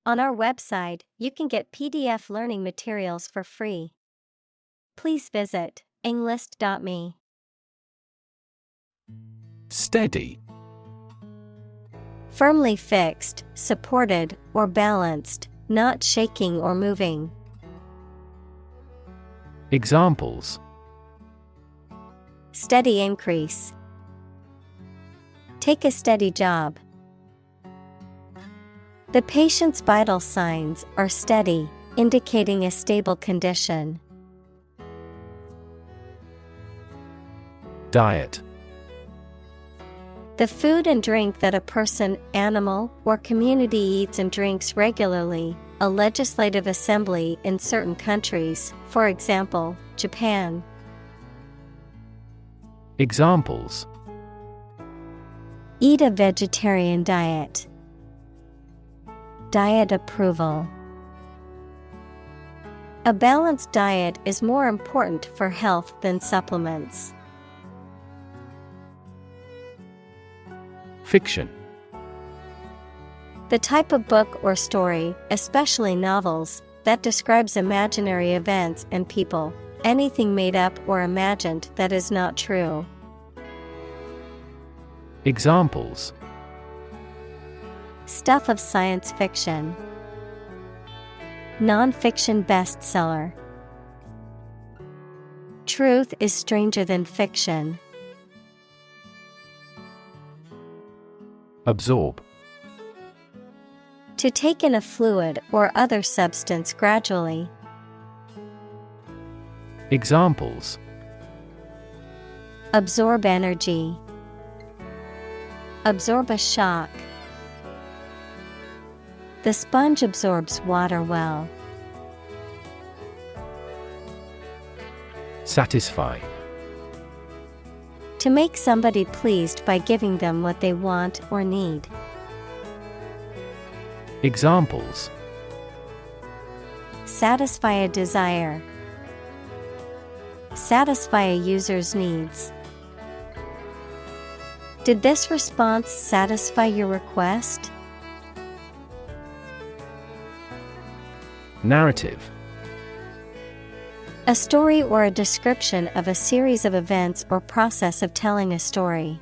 On our website, you can get PDF learning materials for free. Please visit englist.me. Steady. Firmly fixed, supported, or balanced, not shaking or moving. Examples: Steady increase. Take a steady job. The patient's vital signs are steady, indicating a stable condition. Diet. The food and drink that a person, animal, or community eats and drinks regularly, a legislative assembly in certain countries, for example, Japan. Examples: Eat a vegetarian diet. Diet approval. A balanced diet is more important for health than supplements. Fiction. The type of book or story, especially novels, that describes imaginary events and people, anything made up or imagined that is not true. Examples: Stuff of science fiction. Non-fiction bestseller. Truth is stranger than fiction. Absorb. To take in a fluid or other substance gradually. Examples: Absorb energy. Absorb a shock. The sponge absorbs water well. Satisfy. To make somebody pleased by giving them what they want or need. Examples: Satisfy a desire. Satisfy a user's needs. Did this response satisfy your request? Narrative. A story or a description of a series of events or process of telling a story.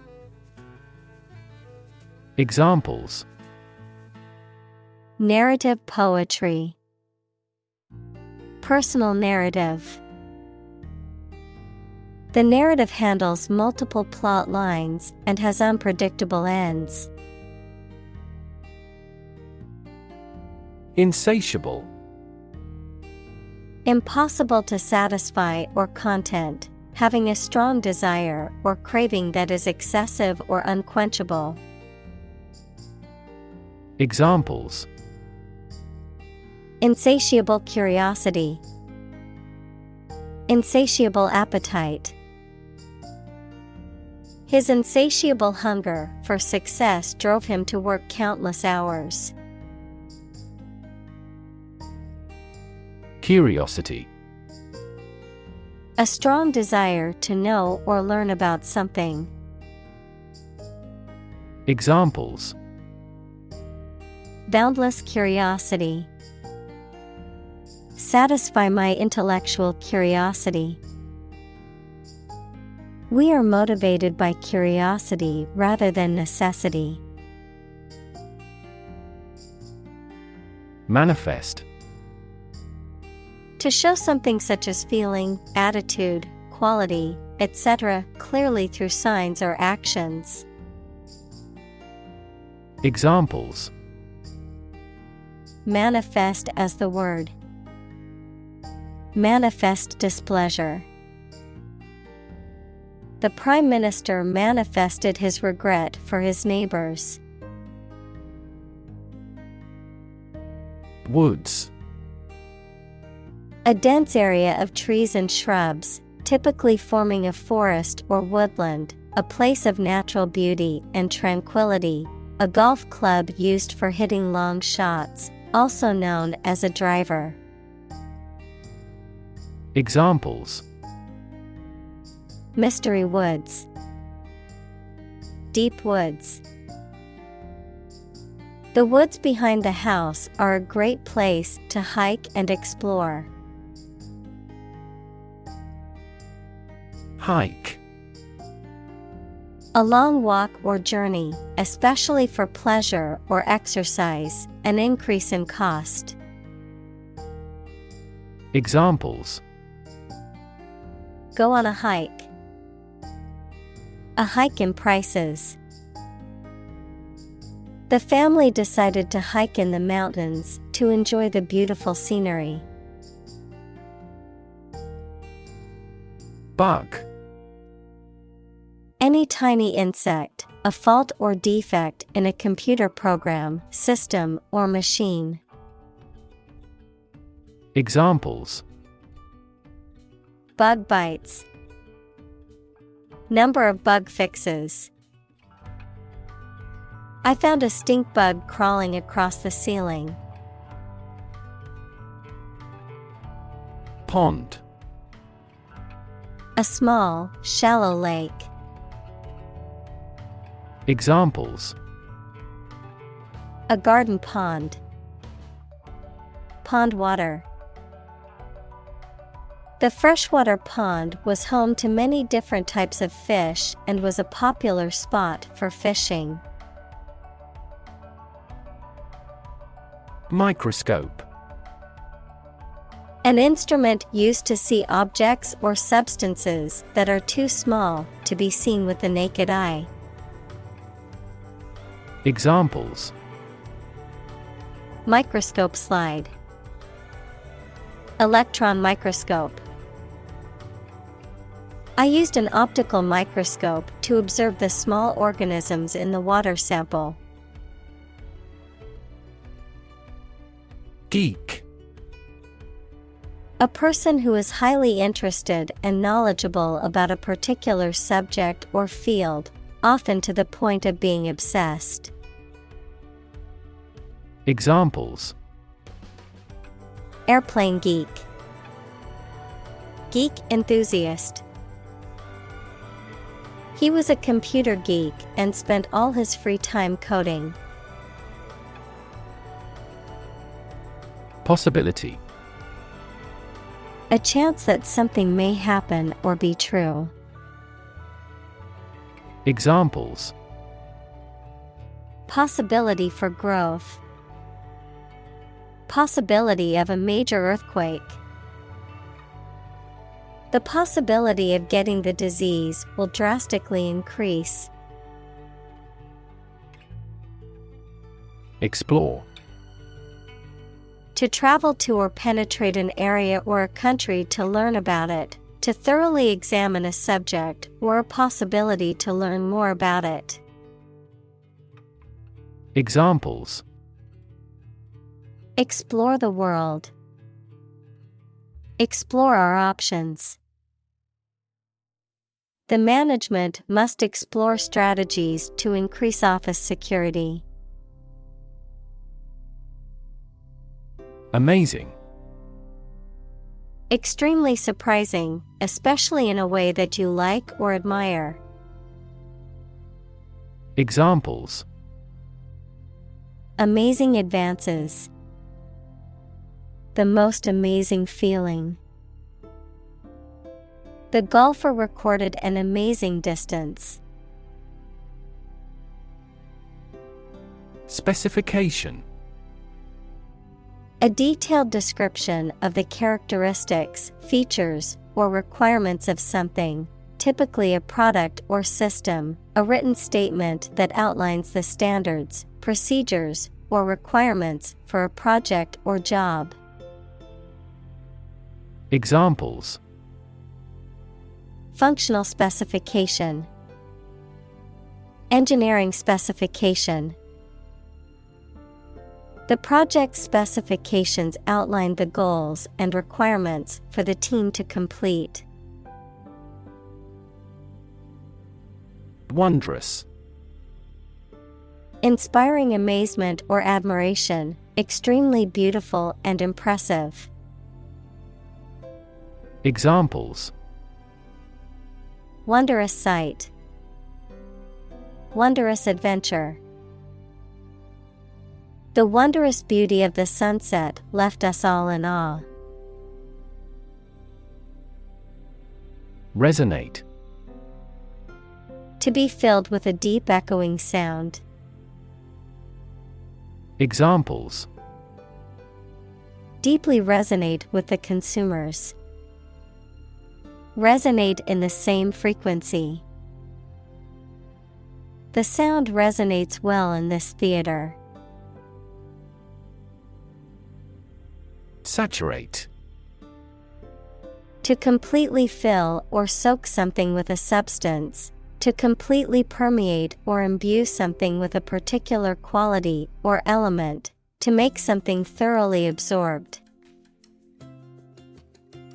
Examples: Narrative poetry. Personal narrative. The narrative handles multiple plot lines and has unpredictable ends. Insatiable. Impossible to satisfy or content, having a strong desire or craving that is excessive or unquenchable. Examples: Insatiable curiosity. Insatiable appetite. His insatiable hunger for success drove him to work countless hours. Curiosity. A strong desire to know or learn about something. Examples: Boundless curiosity. Satisfy my intellectual curiosity. We are motivated by curiosity rather than necessity. Manifest. To show something such as feeling, attitude, quality, etc., clearly through signs or actions. Examples: Manifest as the word. Manifest displeasure. The Prime Minister manifested his regret for his neighbors. Woods. A dense area of trees and shrubs, typically forming a forest or woodland, a place of natural beauty and tranquility, a golf club used for hitting long shots, also known as a driver. Examples: Mystery woods. Deep woods. The woods behind the house are a great place to hike and explore. Hike. A long walk or journey, especially for pleasure or exercise, an increase in cost. Examples: Go on a hike. A hike in prices. The family decided to hike in the mountains to enjoy the beautiful scenery. Bug. Any tiny insect, a fault or defect in a computer program, system, or machine. Examples: Bug bites. Number of bug fixes. I found a stink bug crawling across the ceiling. Pond. A small, shallow lake. Examples: A garden pond. Pond water. The freshwater pond was home to many different types of fish and was a popular spot for fishing. Microscope. An instrument used to see objects or substances that are too small to be seen with the naked eye. Examples: Microscope slide. Electron microscope. I used an optical microscope to observe the small organisms in the water sample. Geek. A person who is highly interested and knowledgeable about a particular subject or field, often to the point of being obsessed. Examples: Airplane geek. Geek enthusiast. He was a computer geek and spent all his free time coding. Possibility. A chance that something may happen or be true. Examples: Possibility for growth. Possibility of a major earthquake. The possibility of getting the disease will drastically increase. Explore. To travel to or penetrate an area or a country to learn about it, to thoroughly examine a subject or a possibility to learn more about it. Examples: Explore the world. Explore our options. The management must explore strategies to increase office security. Amazing. Extremely surprising, especially in a way that you like or admire. Examples: Amazing advances. The most amazing feeling. The golfer recorded an amazing distance. Specification. A detailed description of the characteristics, features, or requirements of something, typically a product or system, a written statement that outlines the standards, procedures, or requirements for a project or job. Examples: Functional specification. Engineering specification. The project specifications outline the goals and requirements for the team to complete. Wondrous. Inspiring amazement or admiration, extremely beautiful and impressive. Examples: Wondrous sight. Wondrous adventure. The wondrous beauty of the sunset left us all in awe. Resonate. To be filled with a deep echoing sound. Examples: Deeply resonate with the consumers. Resonate in the same frequency. The sound resonates well in this theater. Saturate. To completely fill or soak something with a substance, to completely permeate or imbue something with a particular quality or element, to make something thoroughly absorbed.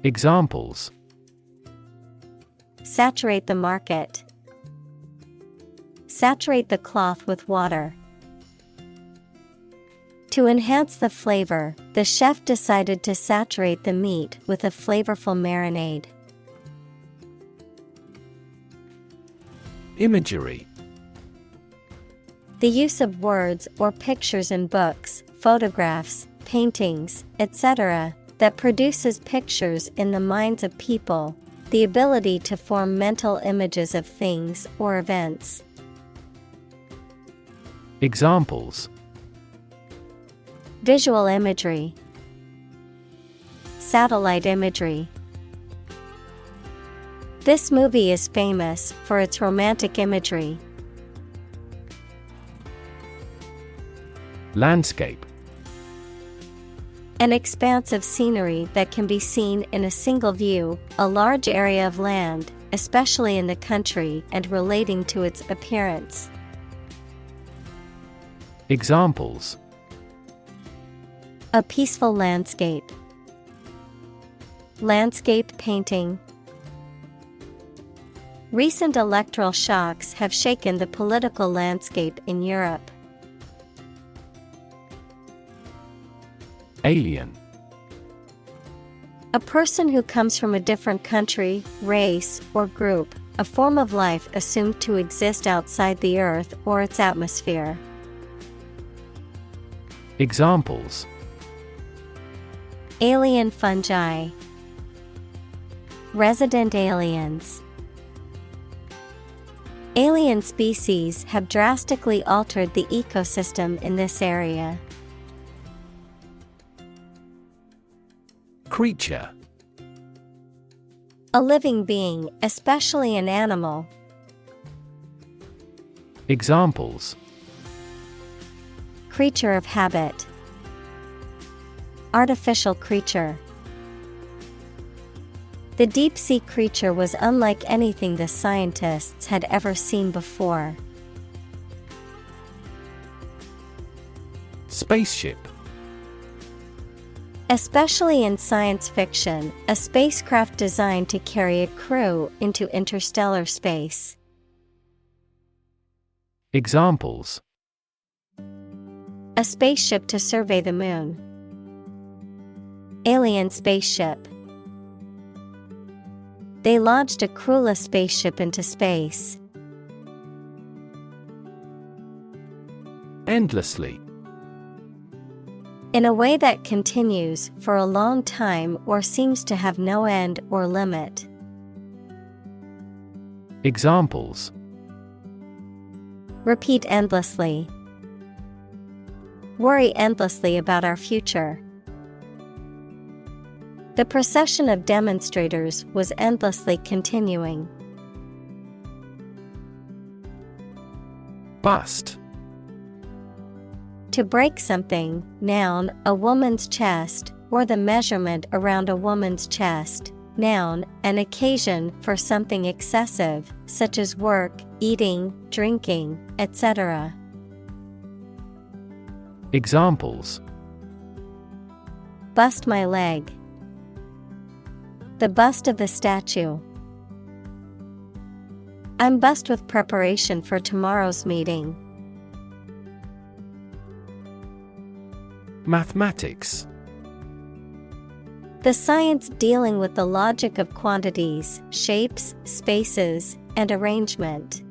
Examples: Saturate the market. Saturate the cloth with water. To enhance the flavor, the chef decided to saturate the meat with a flavorful marinade. Imagery. The use of words or pictures in books, photographs, paintings, etc., that produces pictures in the minds of people, the ability to form mental images of things or events. Examples: Visual imagery. Satellite imagery. This movie is famous for its romantic imagery. Landscape. An expanse of scenery that can be seen in a single view, a large area of land, especially in the country and relating to its appearance. Examples: A peaceful landscape. Landscape painting. Recent electoral shocks have shaken the political landscape in Europe. Alien. A person who comes from a different country, race, or group, a form of life assumed to exist outside the Earth or its atmosphere. Examples: Alien fungi. Resident aliens. Alien species have drastically altered the ecosystem in this area. Creature. A living being, especially an animal. Examples: Creature of habit. Artificial creature. The deep-sea creature was unlike anything the scientists had ever seen before. Spaceship. Especially in science fiction, a spacecraft designed to carry a crew into interstellar space. Examples: A spaceship to survey the moon. Alien spaceship. They launched a crewless spaceship into space. Endlessly. In a way that continues for a long time or seems to have no end or limit. Examples: Repeat endlessly. Worry endlessly about our future. The procession of demonstrators was endlessly continuing. Bust. To break something, noun, a woman's chest, or the measurement around a woman's chest. Noun, an occasion for something excessive, such as work, eating, drinking, etc. Examples: Bust my leg. The bust of the statue. I'm bust with preparation for tomorrow's meeting. Mathematics. The science dealing with the logic of quantities, shapes, spaces, and arrangement.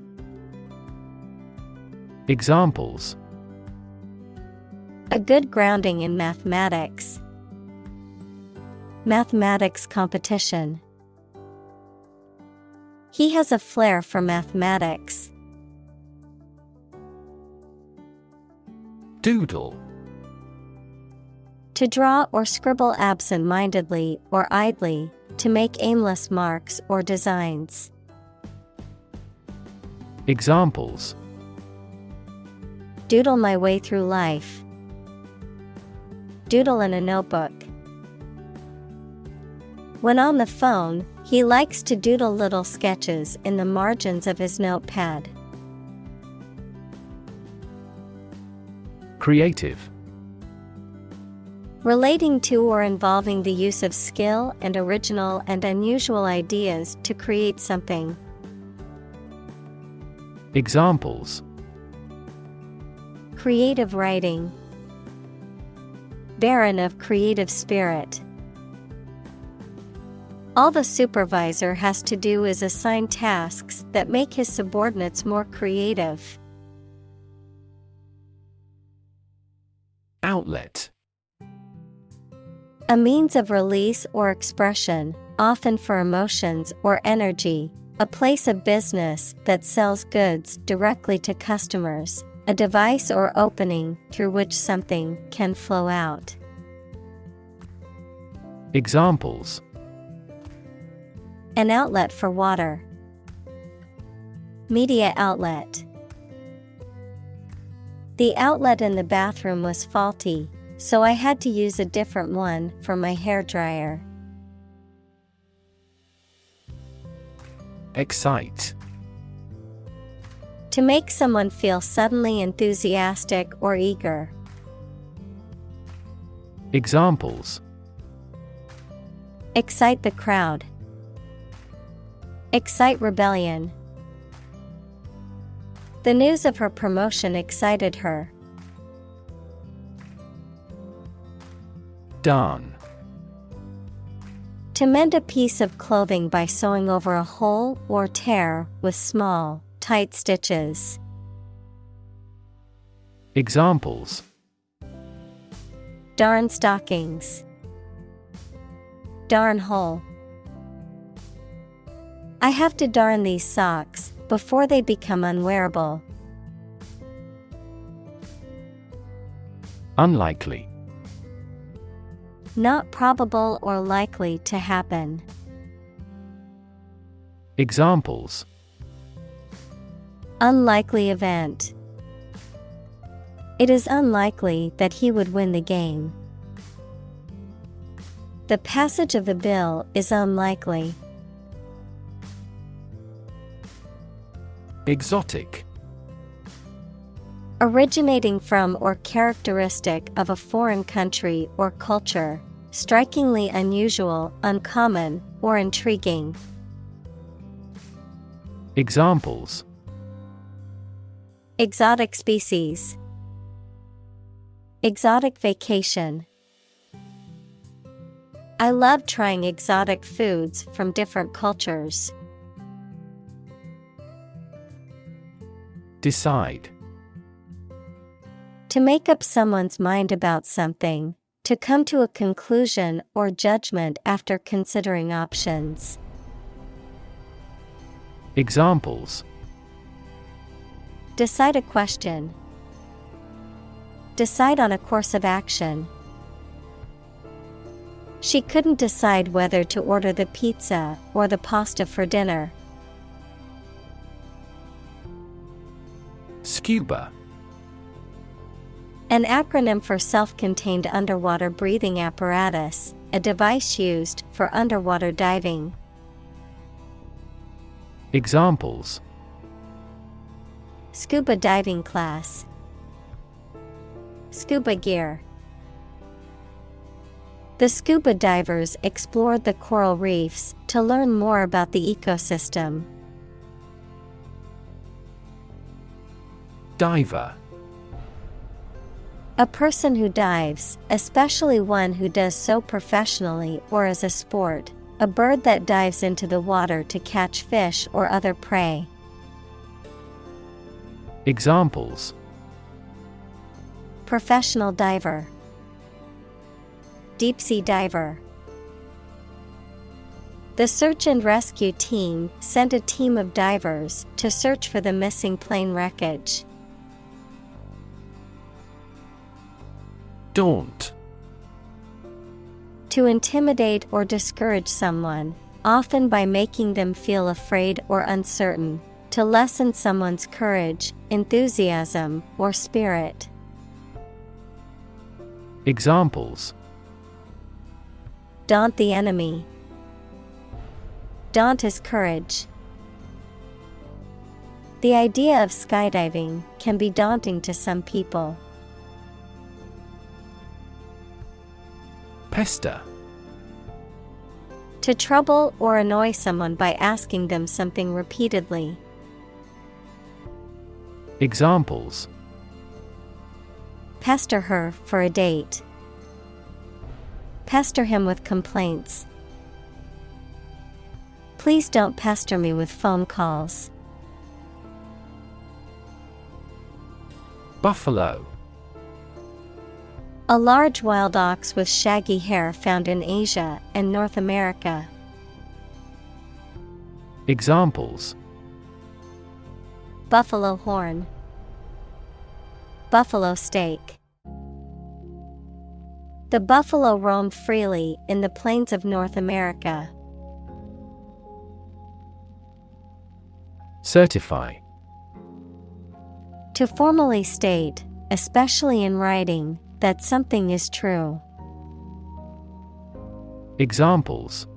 Examples: A good grounding in mathematics. Mathematics competition. He has a flair for mathematics. Doodle. To draw or scribble absent-mindedly or idly, to make aimless marks or designs. Examples: Doodle my way through life. Doodle in a notebook. When on the phone, he likes to doodle little sketches in the margins of his notepad. Creative. Relating to or involving the use of skill and original and unusual ideas to create something. Examples: Creative writing. Barren of creative spirit. All the supervisor has to do is assign tasks that make his subordinates more creative. Outlet. A means of release or expression, often for emotions or energy, a place of business that sells goods directly to customers, a device or opening through which something can flow out. Examples: An outlet for water. Media outlet. The outlet in the bathroom was faulty, so I had to use a different one for my hairdryer. Excite. To make someone feel suddenly enthusiastic or eager. Examples: Excite the crowd. Excite rebellion. The news of her promotion excited her. Darn. To mend a piece of clothing by sewing over a hole or tear with small, tight stitches. Examples: Darn stockings. Darn hole. I have to darn these socks before they become unwearable. Unlikely. Not probable or likely to happen. Examples: Unlikely event. It is unlikely that he would win the game. The passage of the bill is unlikely. Exotic. Originating from or characteristic of a foreign country or culture, strikingly unusual, uncommon, or intriguing. Examples: Exotic species. Exotic vacation. I love trying exotic foods from different cultures. Decide. To make up someone's mind about something, to come to a conclusion or judgment after considering options. Examples: Decide a question. Decide on a course of action. She couldn't decide whether to order the pizza or the pasta for dinner. Scuba. An acronym for self-contained underwater breathing apparatus, a device used for underwater diving. Examples: Scuba diving class. Scuba gear. The scuba divers explored the coral reefs to learn more about the ecosystem. Diver. A person who dives, especially one who does so professionally or as a sport, a bird that dives into the water to catch fish or other prey. Examples: Professional diver. Deep-sea diver. The search and rescue team sent a team of divers to search for the missing plane wreckage. Daunt. To intimidate or discourage someone, often by making them feel afraid or uncertain, to lessen someone's courage, enthusiasm, or spirit. Examples: Daunt the enemy. Daunt his courage. The idea of skydiving can be daunting to some people. Pester. To trouble or annoy someone by asking them something repeatedly. Examples: Pester her for a date. Pester him with complaints. Please don't pester me with phone calls. Buffalo. A large wild ox with shaggy hair found in Asia and North America. Examples: Buffalo horn. Buffalo steak. The buffalo roam freely in the plains of North America. Certify. To formally state, especially in writing, that something is true. Examples: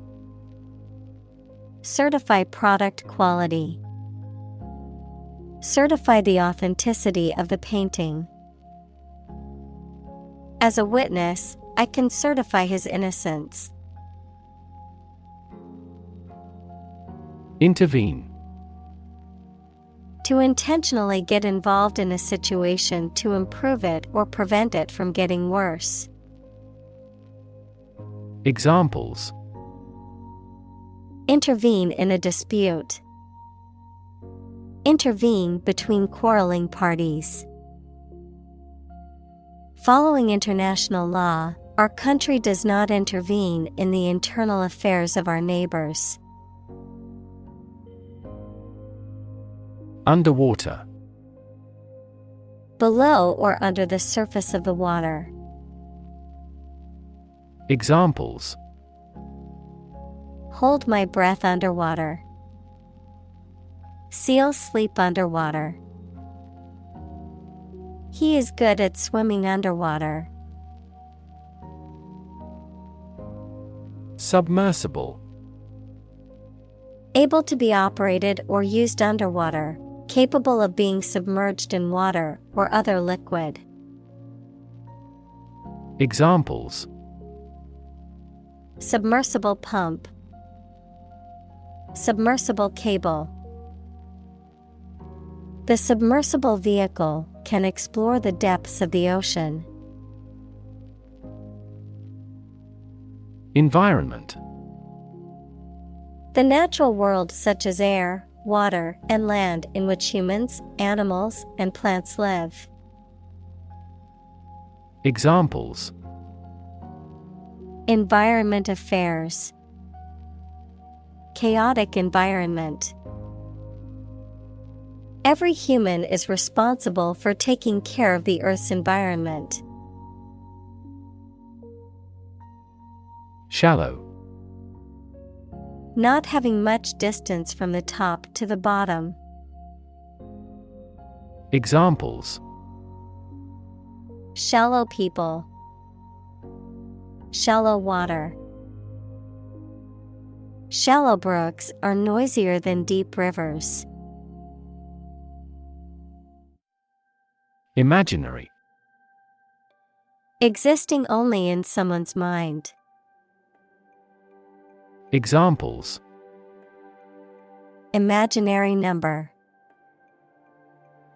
Certify product quality. Certify the authenticity of the painting. As a witness, I can certify his innocence. Intervene. To intentionally get involved in a situation to improve it or prevent it from getting worse. Examples: Intervene in a dispute. Intervene between quarreling parties. Following international law, our country does not intervene in the internal affairs of our neighbors. Underwater. Below or under the surface of the water. Examples: Hold my breath underwater. Seals sleep underwater. He is good at swimming underwater. Submersible. Able to be operated or used underwater, capable of being submerged in water or other liquid. Examples: Submersible pump. Submersible cable. The submersible vehicle can explore the depths of the ocean. Environment. The natural world such as air, water, and land in which humans, animals, and plants live. Examples: Environment affairs. Chaotic environment. Every human is responsible for taking care of the Earth's environment. Shallow. Not having much distance from the top to the bottom. Examples: Shallow people. Shallow water. Shallow brooks are noisier than deep rivers. Imaginary. Existing only in someone's mind. Examples: Imaginary number.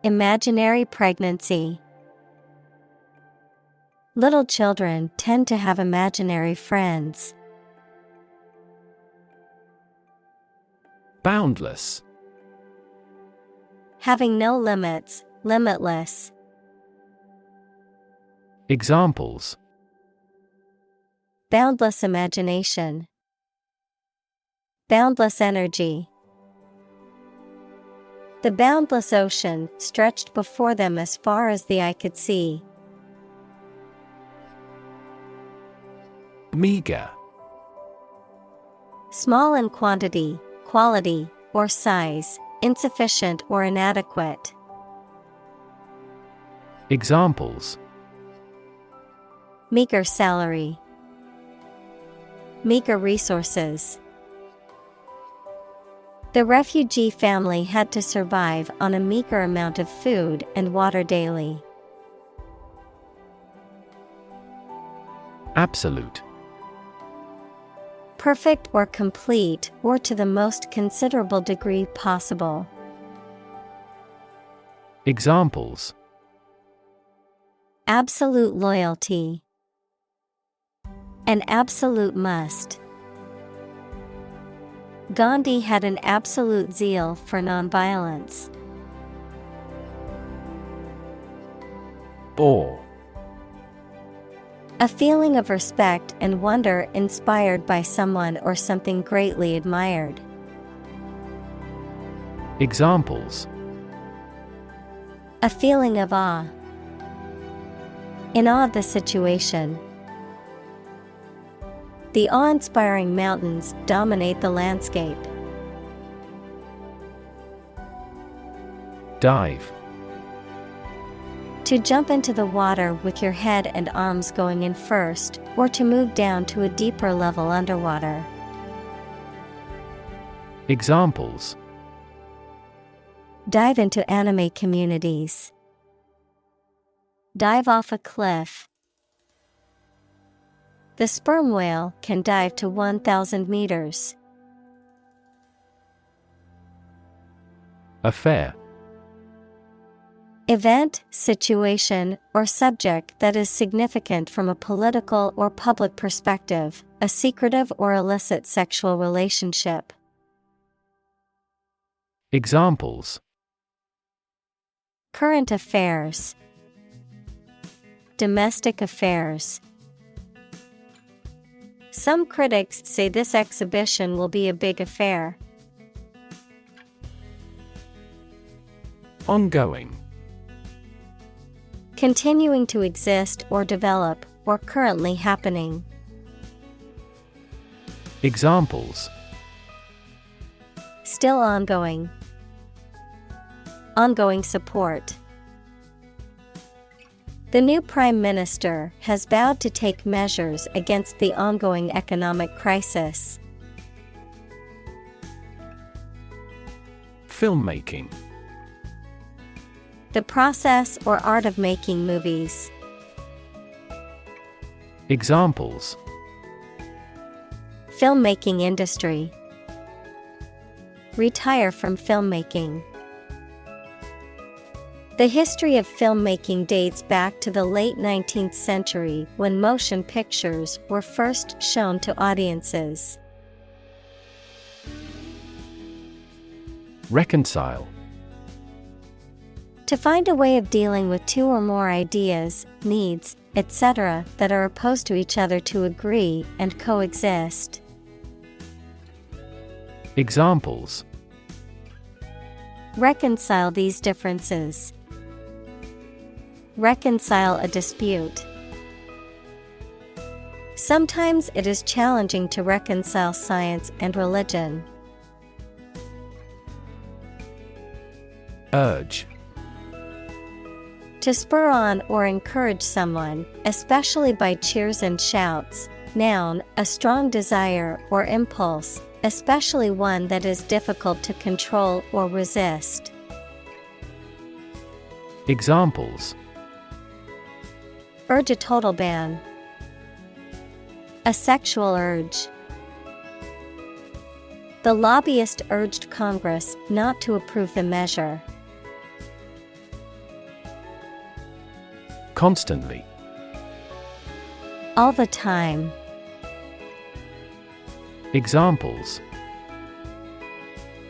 Imaginary pregnancy. Little children tend to have imaginary friends. Boundless. Having no limits, limitless. Examples. Boundless imagination. Boundless energy. The boundless ocean stretched before them as far as the eye could see. Meager. Small in quantity, quality, or size, insufficient or inadequate. Examples. Meager salary. Meager resources. The refugee family had to survive on a meager amount of food and water daily. Absolute. Perfect or complete, or to the most considerable degree possible. Examples. Absolute loyalty. An absolute must. Gandhi had an absolute zeal for nonviolence. Awe. A feeling of respect and wonder inspired by someone or something greatly admired. Examples. A feeling of awe. In awe of the situation. The awe-inspiring mountains dominate the landscape. Dive. To jump into the water with your head and arms going in first, or to move down to a deeper level underwater. Examples. Dive into anime communities. Dive off a cliff. The sperm whale can dive to 1,000 meters. Affair. Event, situation, or subject that is significant from a political or public perspective, a secretive or illicit sexual relationship. Examples. Current affairs. Domestic affairs. Some critics say this exhibition will be a big affair. Ongoing. Continuing to exist or develop, or currently happening. Examples. Still ongoing. Ongoing support. The new Prime Minister has vowed to take measures against the ongoing economic crisis. Filmmaking. The process or art of making movies. Examples. Filmmaking industry. Retire from filmmaking. The history of filmmaking dates back to the late 19th century when motion pictures were first shown to audiences. Reconcile. To find a way of dealing with two or more ideas, needs, etc. that are opposed to each other to agree and coexist. Examples. Reconcile these differences. Reconcile a dispute. Sometimes it is challenging to reconcile science and religion. Urge. To spur on or encourage someone, especially by cheers and shouts. Noun, a strong desire or impulse, especially one that is difficult to control or resist. Examples. Urge a total ban. A sexual urge. The lobbyist urged Congress not to approve the measure. Constantly. All the time. Examples.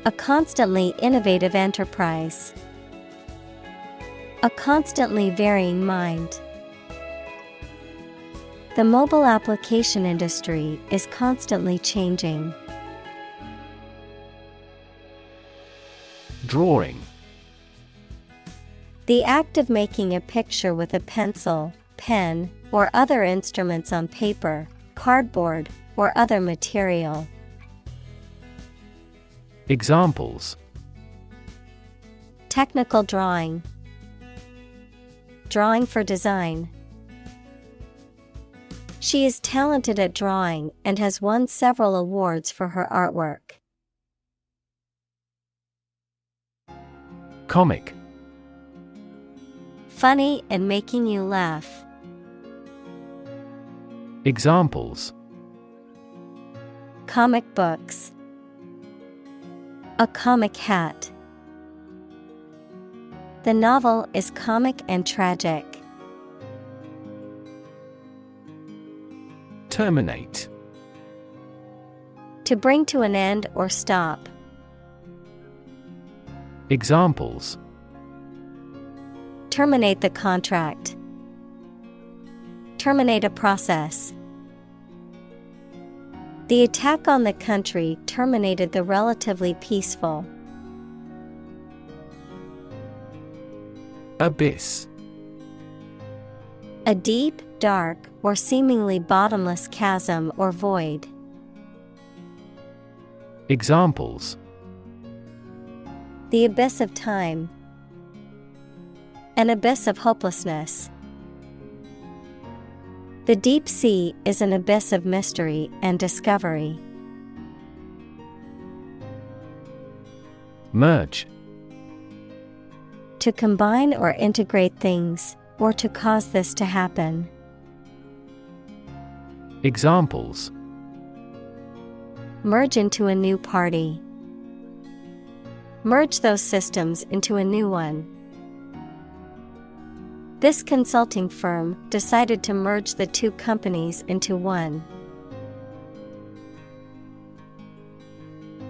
A constantly innovative enterprise. A constantly varying mind. The mobile application industry is constantly changing. Drawing. The act of making a picture with a pencil, pen, or other instruments on paper, cardboard, or other material. Examples: Technical drawing. Drawing for design. She is talented at drawing and has won several awards for her artwork. Comic. Funny and making you laugh. Examples: Comic books. A comic hat. The novel is comic and tragic. Terminate. To bring to an end or stop. Examples: Terminate the contract. Terminate a process. The attack on the country terminated the relatively peaceful. Abyss. A deep, dark, or seemingly bottomless chasm or void. Examples: The abyss of time. An abyss of hopelessness. The deep sea is an abyss of mystery and discovery. Merge. To combine or integrate things, or to cause this to happen. Examples: Merge into a new party. Merge those systems into a new one. This consulting firm decided to merge the two companies into one.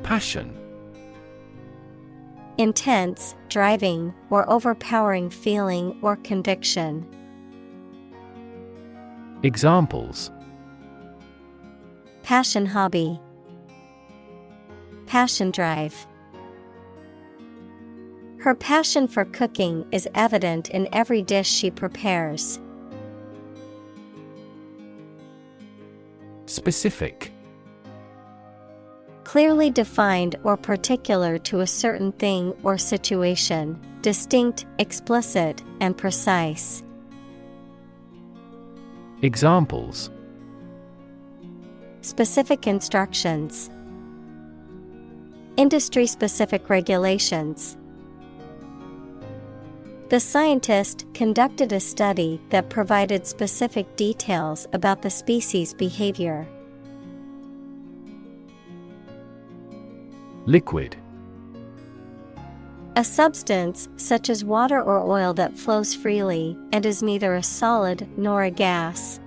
Passion. Intense, driving, or overpowering feeling or conviction. Examples: Passion hobby. Passion drive. Her passion for cooking is evident in every dish she prepares. Specific. Clearly defined or particular to a certain thing or situation, distinct, explicit, and precise. Examples: Specific instructions. Industry-specific regulations. The scientist conducted a study that provided specific details about the species' behavior. Liquid. A substance, such as water or oil, that flows freely and is neither a solid nor a gas.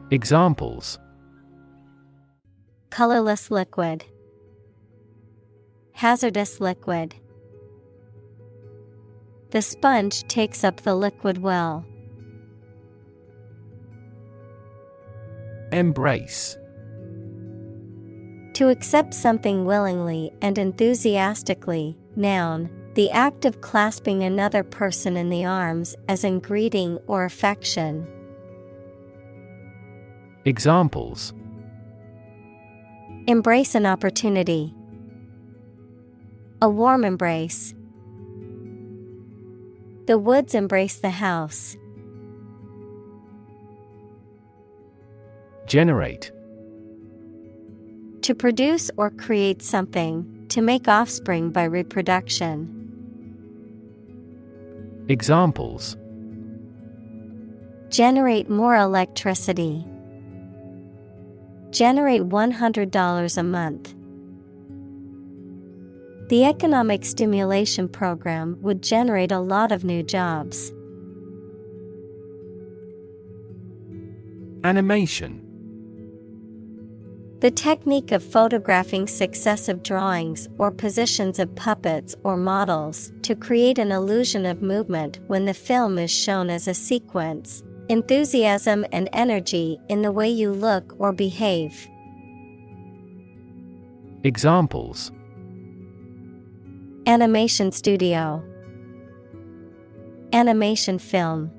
Examples: Colorless liquid. Hazardous liquid. The sponge takes up the liquid well. Embrace. To accept something willingly and enthusiastically. Noun, the act of clasping another person in the arms as in greeting or affection. Examples: Embrace an opportunity. A warm embrace. The woods embrace the house. Generate. To produce or create something, to make offspring by reproduction. Examples: Generate more electricity. Generate $100 a month. The economic stimulation program would generate a lot of new jobs. Animation. The technique of photographing successive drawings or positions of puppets or models to create an illusion of movement when the film is shown as a sequence, Enthusiasm and energy in the way you look or behave. Examples: Animation studio. Animation film.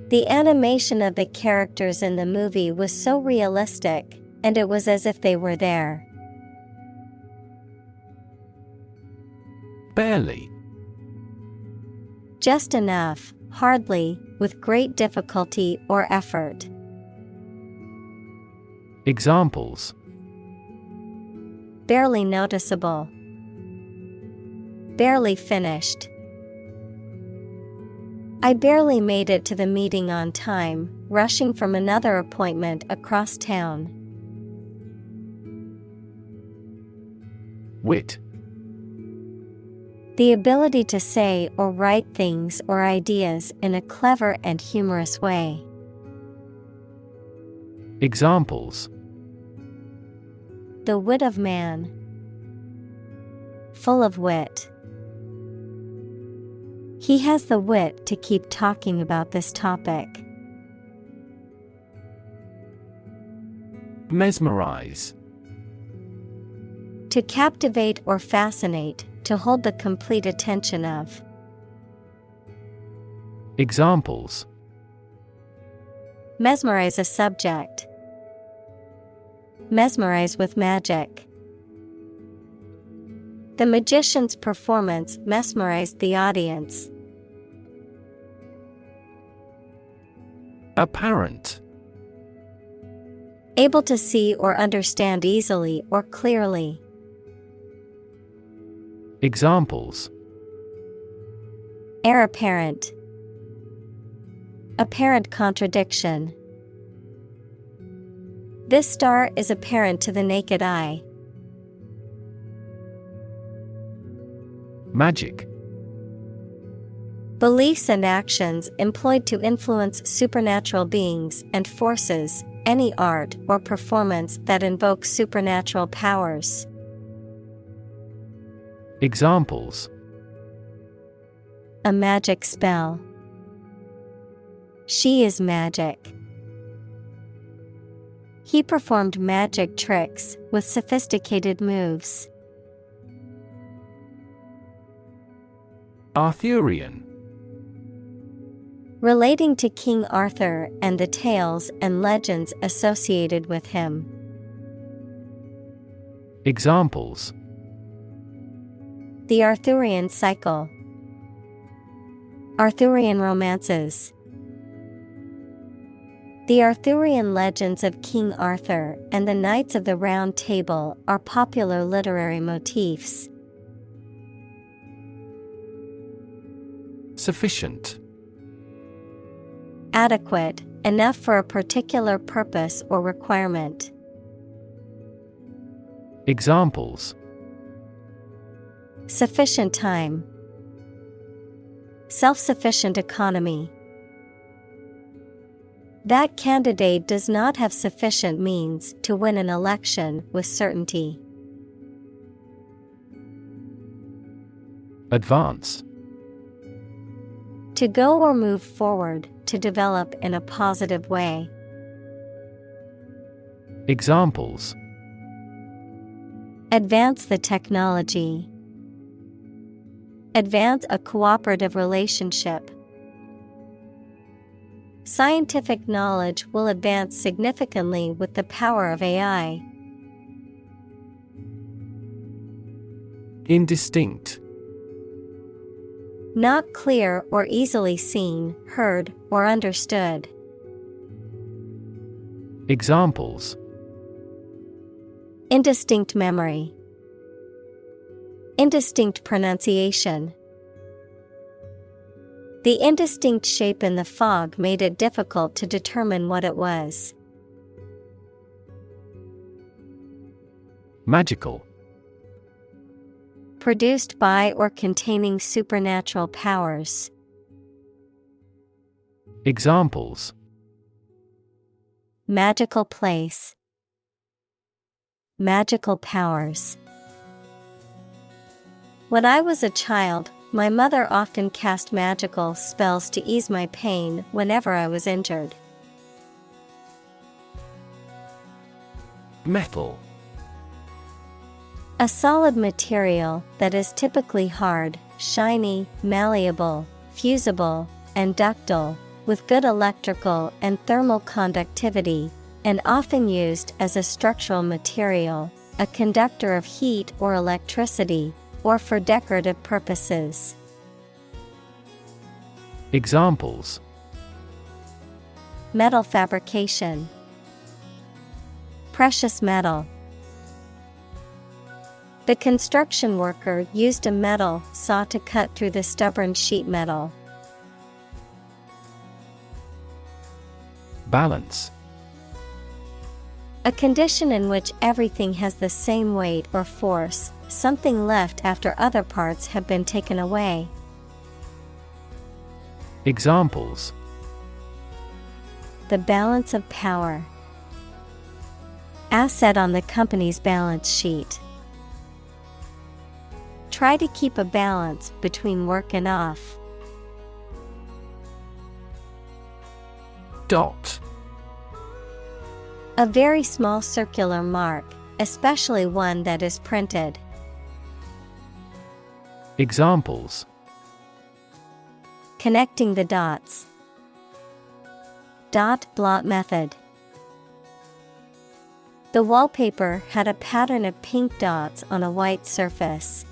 The animation of the characters in the movie was so realistic, and it was as if they were there. Barely. Just enough, hardly, with great difficulty or effort. Examples: Barely noticeable. Barely finished. I barely made it to the meeting on time, rushing from another appointment across town. Wit. The ability to say or write things or ideas in a clever and humorous way. Examples: The wit of man. Full of wit. He has the wit to keep talking about this topic. Mesmerize. To captivate or fascinate, to hold the complete attention of. Examples: Mesmerize a subject. Mesmerize with magic. The magician's performance mesmerized the audience. Apparent. Able to see or understand easily or clearly. Examples: Heir apparent. Apparent contradiction. This star is apparent to the naked eye. Magic. Beliefs and actions employed to influence supernatural beings and forces, any art or performance that invokes supernatural powers. Examples: A magic spell. She is magic. He performed magic tricks with sophisticated moves. Arthurian. Relating to King Arthur and the tales and legends associated with him. Examples: The Arthurian cycle. Arthurian romances. The Arthurian legends of King Arthur and the Knights of the Round Table are popular literary motifs. Sufficient. Adequate, enough for a particular purpose or requirement. Examples: Sufficient time. Self-sufficient economy. That candidate does not have sufficient means to win an election with certainty. Advance. To go or move forward, to develop in a positive way. Examples: Advance the technology. Advance a cooperative relationship. Scientific knowledge will advance significantly with the power of AI. Indistinct. Not clear or easily seen, heard, or understood. Examples: Indistinct memory. Indistinct pronunciation. The indistinct shape in the fog made it difficult to determine what it was. Magical. Produced by or containing supernatural powers. Examples: Magical place. Magical powers. When I was a child, My mother often cast magical spells to ease my pain whenever I was injured. Metal. A solid material that is typically hard, shiny, malleable, fusible, and ductile, with good electrical and thermal conductivity, and often used as a structural material, a conductor of heat or electricity, or for decorative purposes. Examples: Metal fabrication, precious metal. The construction worker used a metal saw to cut through the stubborn sheet metal. Balance. A condition in which everything has the same weight or force, something left after other parts have been taken away. Examples: The balance of power. Asset on the company's balance sheet. Try to keep a balance between work and off. Dot. A very small circular mark, especially one that is printed. Examples: Connecting the dots. Dot blot method. The wallpaper had a pattern of pink dots on a white surface.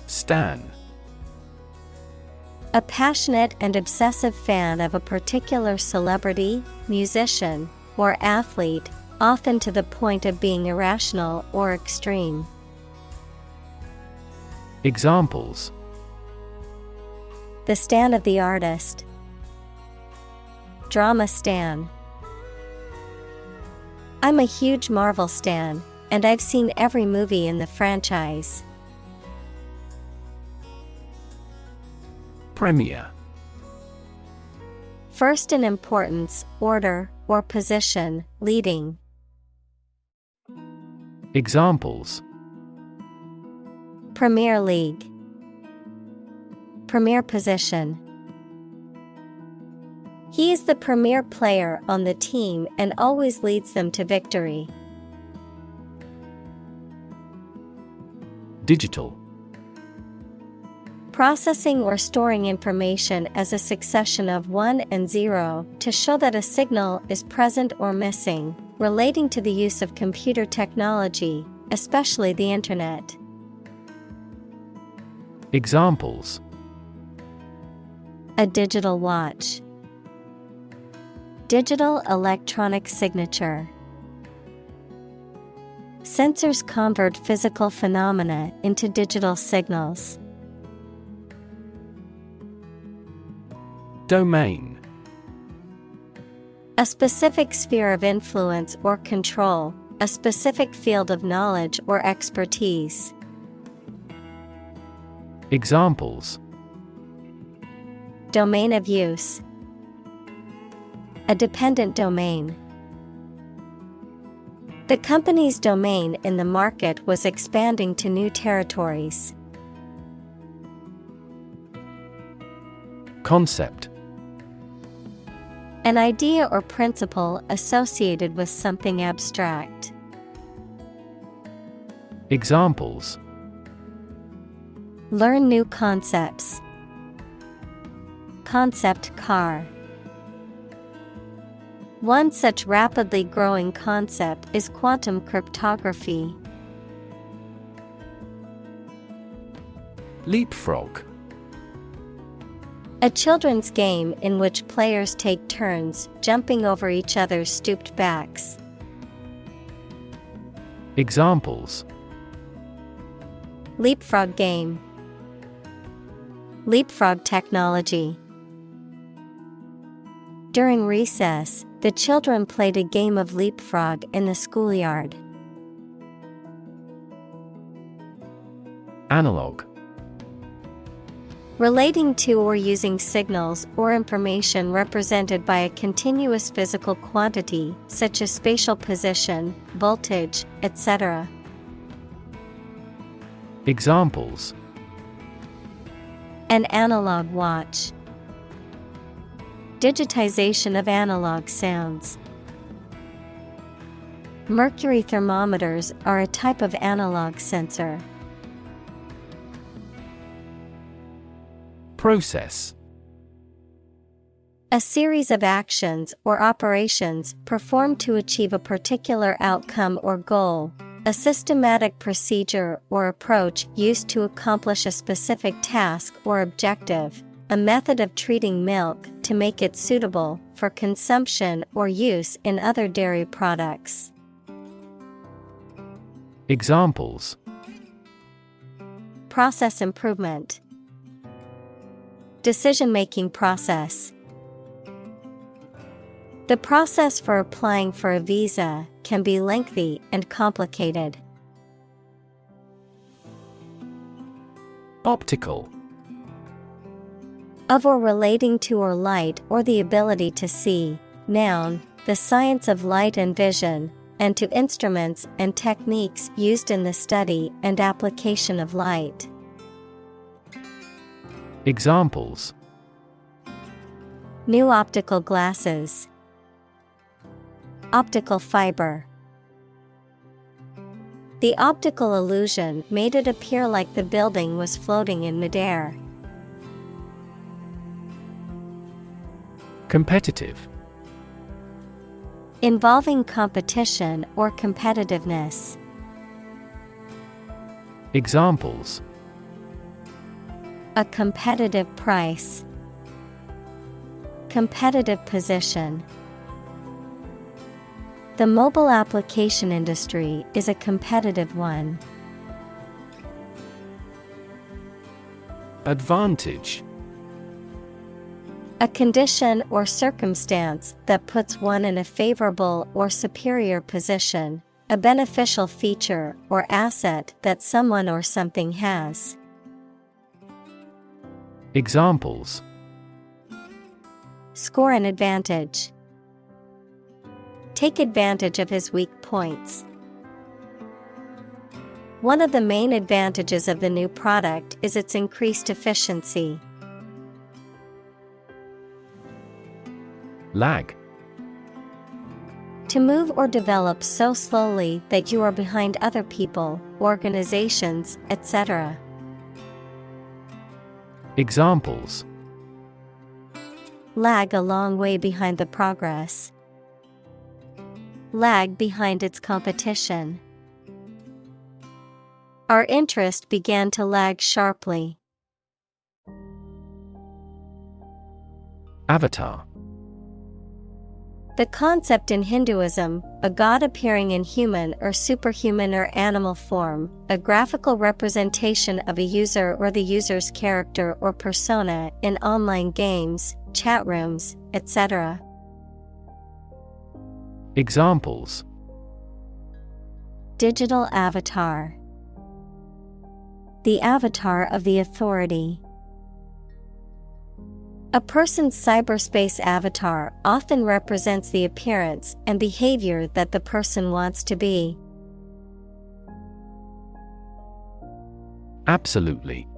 Stan. A passionate and obsessive fan of a particular celebrity, musician, or athlete, often to the point of being irrational or extreme. Examples: The stan of the artist. Drama stan. I'm a huge Marvel stan, and I've seen every movie in the franchise. Premier. First in importance, order, or position, leading. Examples: Premier League. Premier position. He is the premier player on the team and always leads them to victory. Digital. Processing or storing information as a succession of 1 and 0 to show that a signal is present or missing, relating to the use of computer technology, especially the Internet. Examples: A digital watch. Digital electronic signature. Sensors convert physical phenomena into digital signals. Domain. A specific sphere of influence or control, a specific field of knowledge or expertise. Examples: Domain of use. A dependent domain. The company's domain in the market was expanding to new territories. Concept. An idea or principle associated with something abstract. Examples: Learn new concepts. Concept car. One such rapidly growing concept is quantum cryptography. Leapfrog. A children's game in which players take turns jumping over each other's stooped backs. Examples: Leapfrog game. Leapfrog technology. During recess, the children played a game of leapfrog in the schoolyard. Analog. Relating to or using signals or information represented by a continuous physical quantity, such as spatial position, voltage, etc. Examples: an analog watch, digitization of analog sounds. Mercury thermometers are a type of analog sensor. Process: a series of actions or operations performed to achieve a particular outcome or goal, a systematic procedure or approach used to accomplish a specific task or objective, a method of treating milk to make it suitable for consumption or use in other dairy products. Examples: process improvement, decision-making process. The process for applying for a visa can be lengthy and complicated. Optical: of or relating to or light or the ability to see. Noun, the science of light and vision, and to instruments and techniques used in the study and application of light. Examples: new optical glasses, optical fiber. The optical illusion made it appear like the building was floating in midair. Competitive: involving competition or competitiveness. Examples: a competitive price, competitive position. The mobile application industry is a competitive one. Advantage: a condition or circumstance that puts one in a favorable or superior position, a beneficial feature or asset that someone or something has. Examples: score an advantage, take advantage of his weak points. One of the main advantages of the new product is its increased efficiency. Lag: to move or develop so slowly that you are behind other people, organizations, etc. Examples: lag a long way behind the progress, lag behind its competition. Our interest began to lag sharply. Avatar: the concept in Hinduism, a god appearing in human or superhuman or animal form, a graphical representation of a user or the user's character or persona in online games, chat rooms, etc. Examples: digital avatar, the avatar of the authority. A person's cyberspace avatar often represents the appearance and behavior that the person wants to be. Absolutely: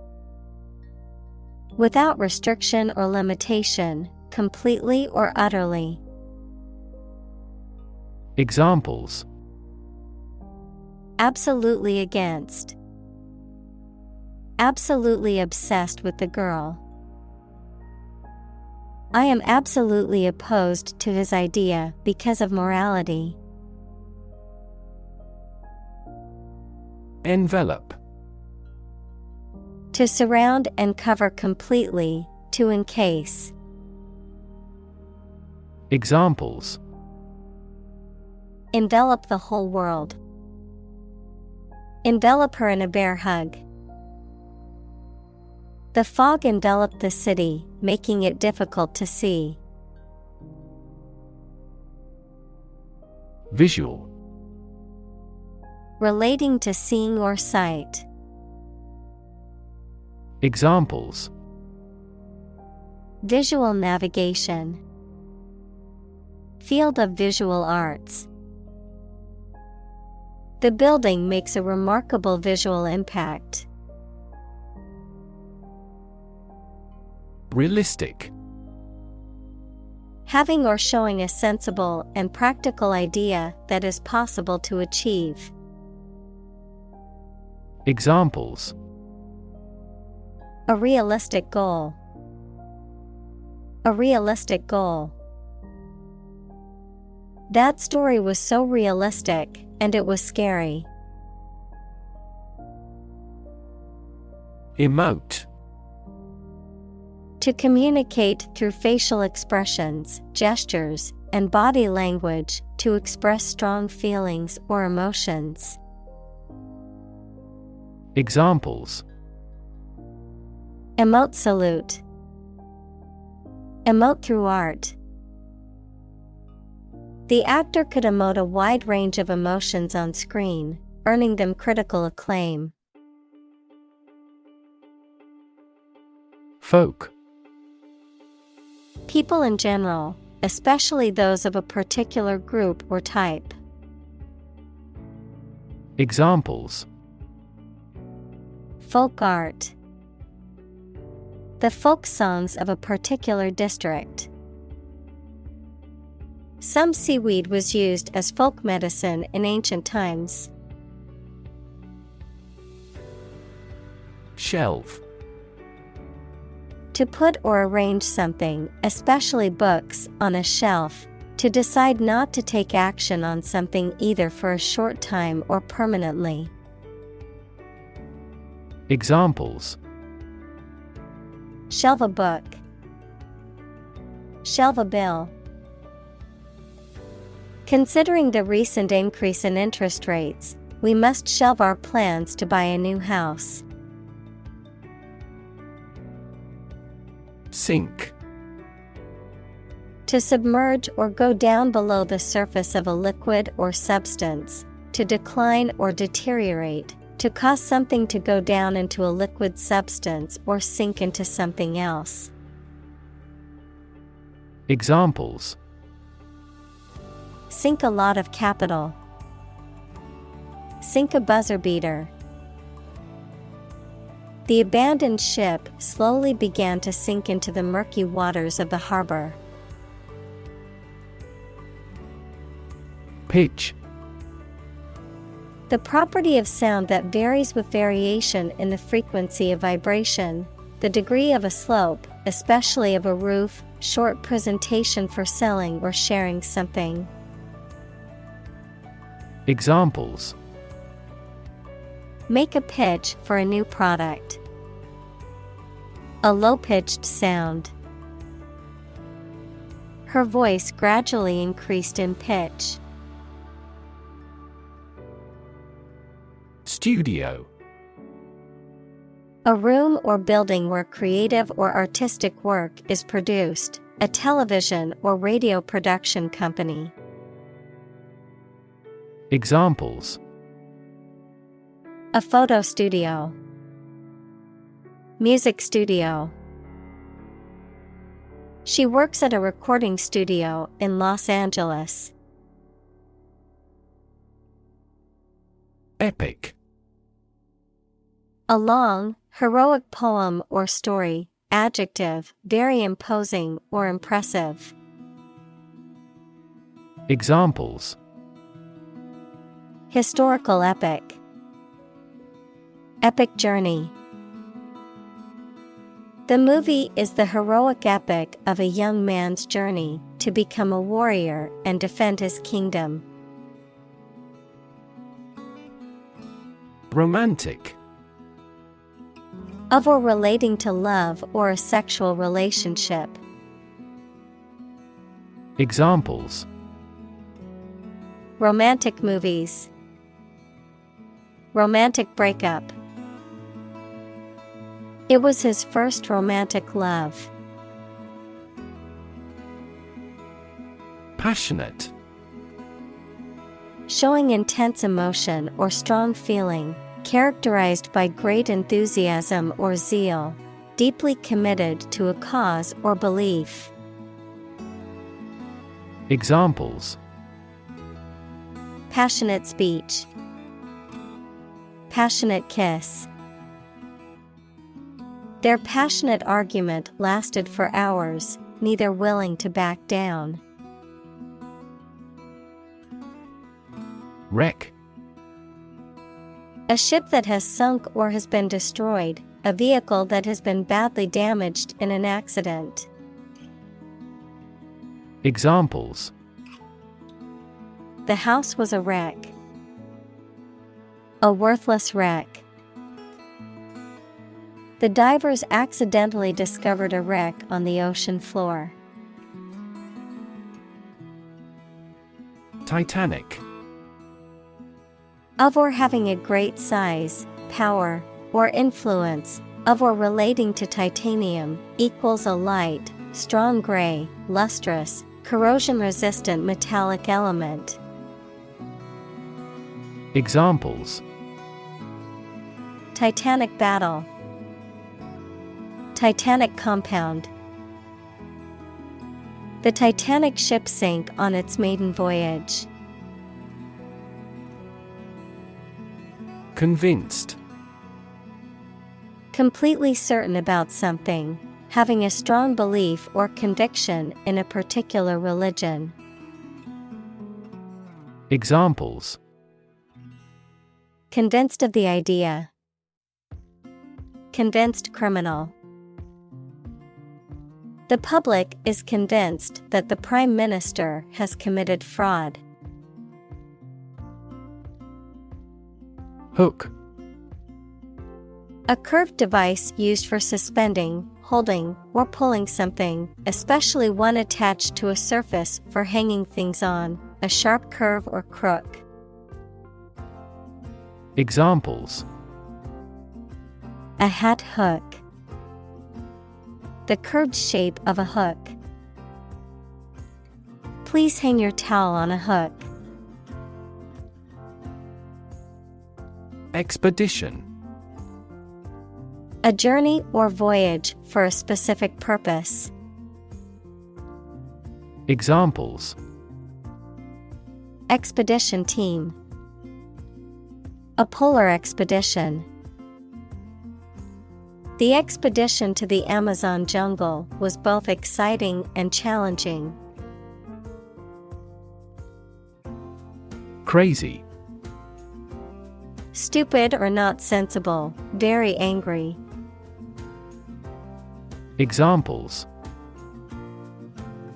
without restriction or limitation, completely or utterly. Examples: absolutely against, absolutely obsessed with the girl. I am absolutely opposed to his idea because of morality. Envelope: to surround and cover completely, to encase. Examples: envelop the whole world, envelop her in a bear hug. The fog enveloped the city, making it difficult to see. Visual: relating to seeing or sight. Examples: visual navigation, field of visual arts. The building makes a remarkable visual impact. Realistic. Having or showing a sensible and practical idea that is possible to achieve. Examples: A realistic goal. A realistic goal. That story was so realistic, and it was scary. Emote. To communicate through facial expressions, gestures, and body language to express strong feelings or emotions. Examples: Emote salute. Emote through art. The actor could emote a wide range of emotions on screen, earning them critical acclaim. Folk. People in general, especially those of a particular group or type. Examples: Folk art. The folk songs of a particular district. Some seaweed was used as folk medicine in ancient times. Shelf. To put or arrange something, especially books, on a shelf. To decide not to take action on something either for a short time or permanently. Examples: Shelve a book. Shelve a bill. Considering the recent increase in interest rates, we must shelve our plans to buy a new house. Sink. To submerge or go down below the surface of a liquid or substance. To decline or deteriorate. To cause something to go down into a liquid substance or sink into something else. Examples: Sink a lot of capital. Sink a buzzer beater. The abandoned ship slowly began to sink into the murky waters of the harbor. Pitch. The property of sound that varies with variation in the frequency of vibration, the degree of a slope, especially of a roof, short presentation for selling or sharing something. Examples: Make a pitch for a new product. A low-pitched sound. Her voice gradually increased in pitch. Studio. A room or building where creative or artistic work is produced, a television or radio production company. Examples: A photo studio. Music studio. She works at a recording studio in Los Angeles. Epic. A long, heroic poem or story, adjective, very imposing or impressive. Examples: Historical epic. Epic journey. The movie is the heroic epic of a young man's journey to become a warrior and defend his kingdom. Romantic. Of or relating to love or a sexual relationship. Examples: Romantic movies. Romantic breakup. It was his first romantic love. Passionate. Showing intense emotion or strong feeling, characterized by great enthusiasm or zeal, deeply committed to a cause or belief. Examples: Passionate speech. Passionate kiss. Their passionate argument lasted for hours, neither willing to back down. Wreck. A ship that has sunk or has been destroyed, a vehicle that has been badly damaged in an accident. Examples: The house was a wreck. A worthless wreck. The divers accidentally discovered a wreck on the ocean floor. Titanic. Of or having a great size, power, or influence, of or relating to titanium, equals a light, strong gray, lustrous, corrosion-resistant metallic element. Examples: Titanic battle. Titanic compound. The Titanic ship sank on its maiden voyage. Convinced. Completely certain about something, having a strong belief or conviction in a particular religion. Examples: Convinced of the idea. Convinced criminal. The public is convinced that the Prime Minister has committed fraud. Hook. A curved device used for suspending, holding, or pulling something, especially one attached to a surface for hanging things on, a sharp curve or crook. Examples: A hat hook. The curved shape of a hook. Please hang your towel on a hook. Expedition. A journey or voyage for a specific purpose. Examples: Expedition team. A polar expedition. The expedition to the Amazon jungle was both exciting and challenging. Crazy. Stupid or not sensible, very angry. Examples: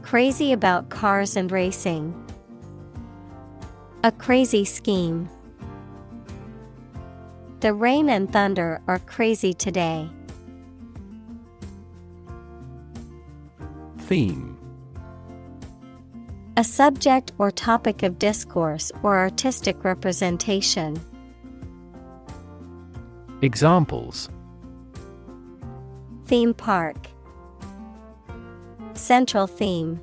Crazy about cars and racing. A crazy scheme. The rain and thunder are crazy today. Theme. A subject or topic of discourse or artistic representation. Examples: Theme park. Central theme.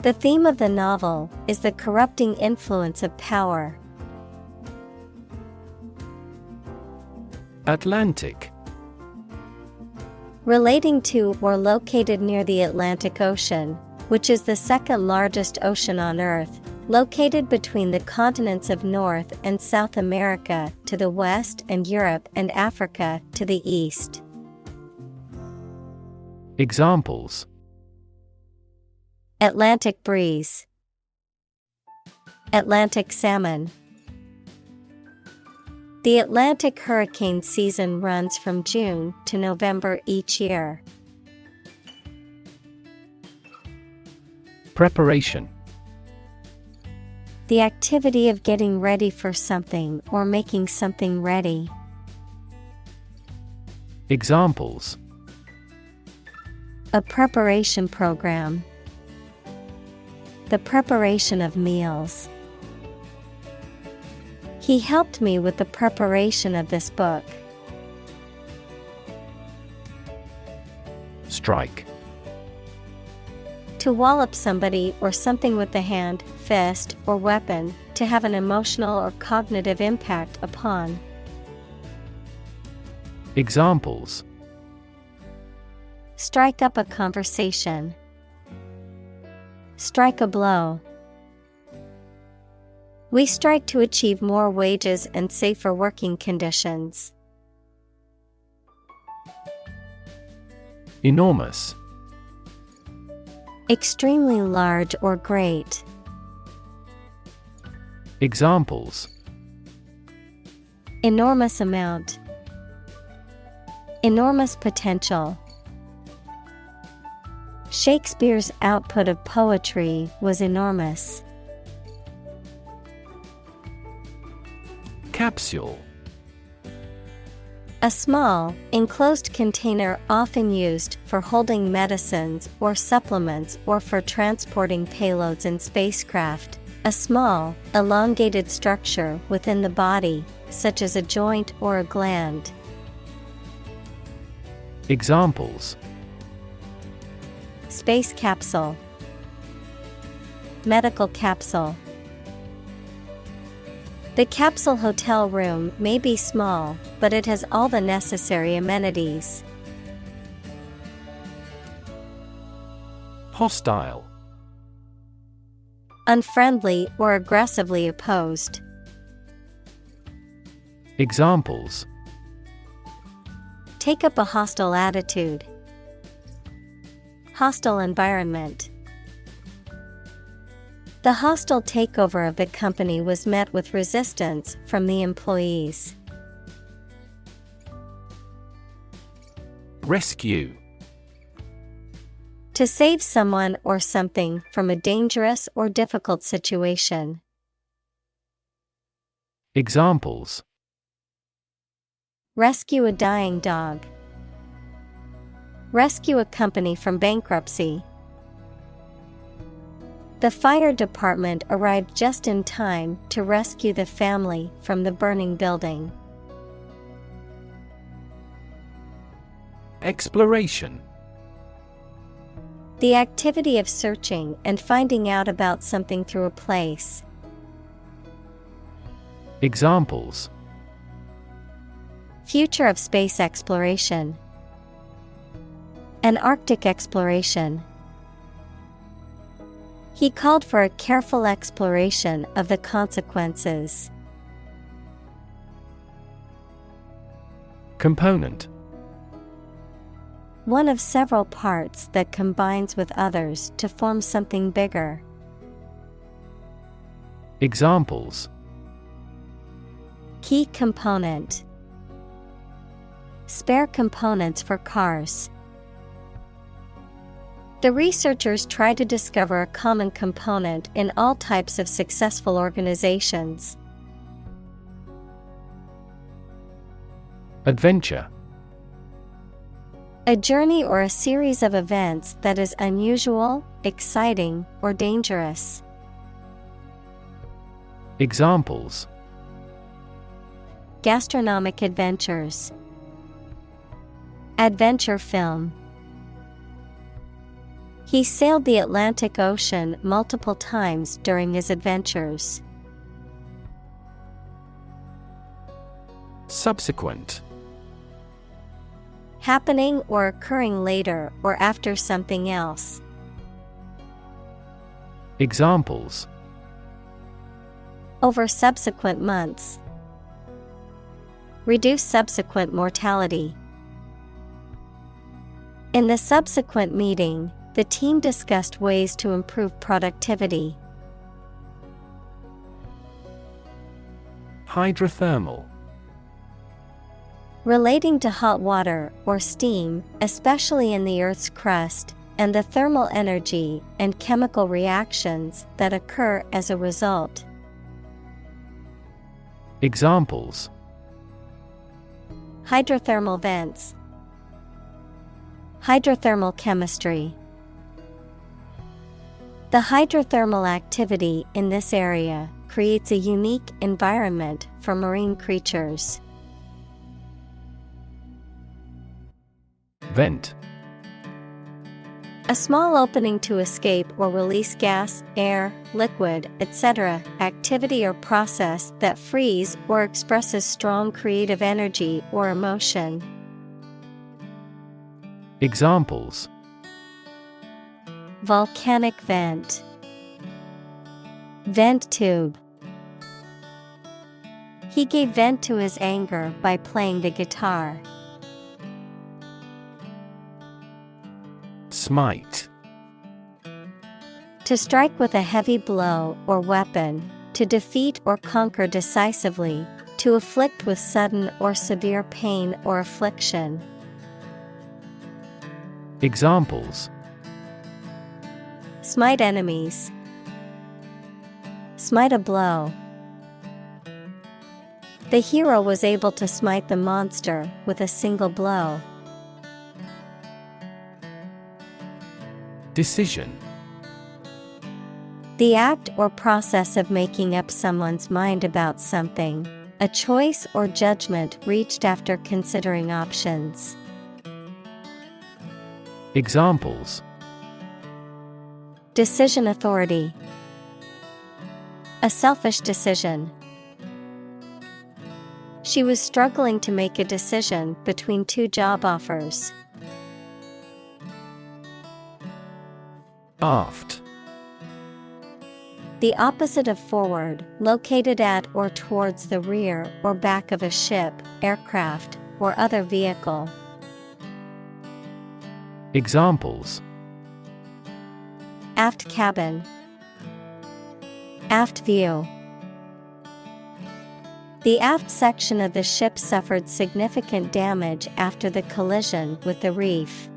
The theme of the novel is the corrupting influence of power. Atlantic. Relating to or located near the Atlantic Ocean, which is the second largest ocean on Earth, located between the continents of North and South America to the west and Europe and Africa to the east. Examples: Atlantic breeze. Atlantic salmon. The Atlantic hurricane season runs from June to November each year. Preparation. The activity of getting ready for something or making something ready. Examples: A preparation program. The preparation of meals. He helped me with the preparation of this book. Strike. To wallop somebody or something with the hand, fist, or weapon, to have an emotional or cognitive impact upon. Examples: Strike up a conversation. Strike a blow. We strike to achieve more wages and safer working conditions. Enormous. Extremely large or great. Examples: Enormous amount. Enormous potential. Shakespeare's output of poetry was enormous. Capsule. A small, enclosed container often used for holding medicines or supplements or for transporting payloads in spacecraft. A small, elongated structure within the body, such as a joint or a gland. Examples: Space capsule. Medical capsule. The capsule hotel room may be small, but it has all the necessary amenities. Hostile. Unfriendly or aggressively opposed. Examples: Take up a hostile attitude. Hostile environment. The hostile takeover of the company was met with resistance from the employees. Rescue. To save someone or something from a dangerous or difficult situation. Examples: Rescue a dying dog. Rescue a company from bankruptcy. The fire department arrived just in time to rescue the family from the burning building. Exploration. The activity of searching and finding out about something through a place. Examples: Future of space exploration. An Arctic exploration. He called for a careful exploration of the consequences. Component. One of several parts that combines with others to form something bigger. Examples: Key component. Spare components for cars. The researchers try to discover a common component in all types of successful organizations. Adventure. A journey or a series of events that is unusual, exciting, or dangerous. Examples: Gastronomic adventures. Adventure film. He sailed the Atlantic Ocean multiple times during his adventures. Subsequent. Happening or occurring later or after something else. Examples: Over subsequent months. Reduce subsequent mortality. In the subsequent meeting, the team discussed ways to improve productivity. Hydrothermal. Relating to hot water or steam, especially in the Earth's crust, and the thermal energy and chemical reactions that occur as a result. Examples: Hydrothermal vents. Hydrothermal chemistry. The hydrothermal activity in this area creates a unique environment for marine creatures. Vent. A small opening to escape or release gas, air, liquid, etc., activity or process that frees or expresses strong creative energy or emotion. Examples: Volcanic vent. Vent tube. He gave vent to his anger by playing the guitar. Smite. To strike with a heavy blow or weapon, to defeat or conquer decisively, to afflict with sudden or severe pain or affliction. Examples: Smite enemies. Smite a blow. The hero was able to smite the monster with a single blow. Decision. The act or process of making up someone's mind about something, a choice or judgment reached after considering options. Examples: Decision authority. A selfish decision. She was struggling to make a decision between two job offers. Aft. The opposite of forward, located at or towards the rear or back of a ship, aircraft, or other vehicle. Examples: Aft cabin. Aft view. The aft section of the ship suffered significant damage after the collision with the reef.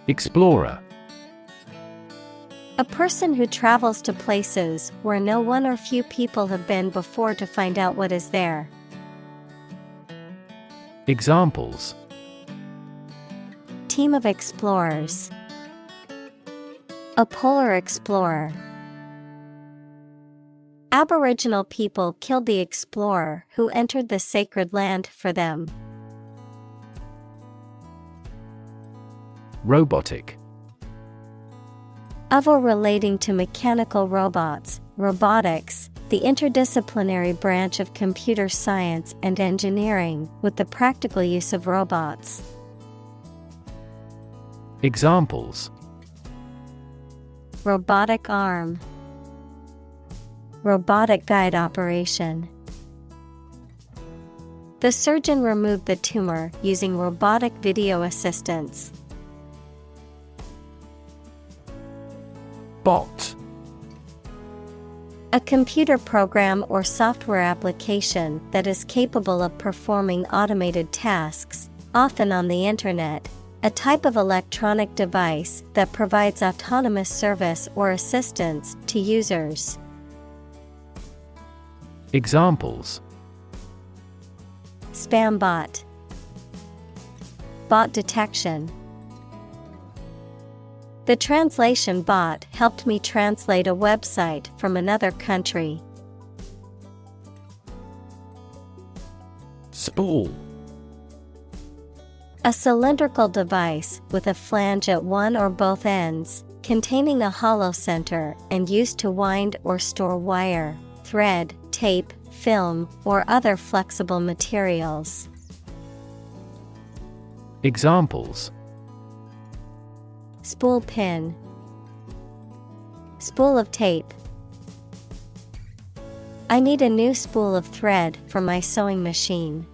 Explorer. A person who travels to places where no one or few people have been before to find out what is there. Examples: Team of explorers. A polar explorer. Aboriginal people killed the explorer who entered the sacred land for them. Robotic. Of or relating to mechanical robots, robotics, the interdisciplinary branch of computer science and engineering with the practical use of robots. Examples: Robotic arm. Robotic guide operation. The surgeon removed the tumor using robotic video assistance. Bot. A computer program or software application that is capable of performing automated tasks, often on the internet, a type of electronic device that provides autonomous service or assistance to users. Examples: Spam bot. Bot detection. The translation bot helped me translate a website from another country. Spool. A cylindrical device with a flange at one or both ends, containing a hollow center and used to wind or store wire, thread, tape, film, or other flexible materials. Examples: Spool pin. Spool of tape. I need a new spool of thread for my sewing machine.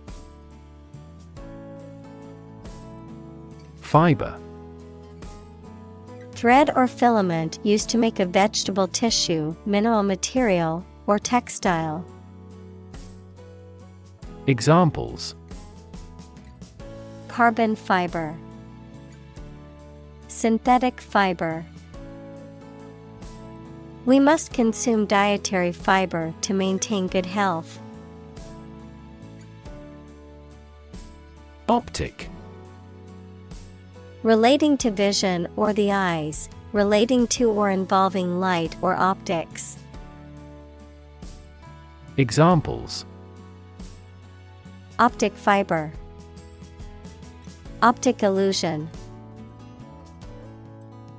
Fiber. Thread or filament used to make a vegetable tissue, mineral material, or textile. Examples: Carbon fiber. Synthetic fiber. We must consume dietary fiber to maintain good health. Optic. Relating to vision or the eyes, relating to or involving light or optics. Examples: Optic fiber. Optic illusion.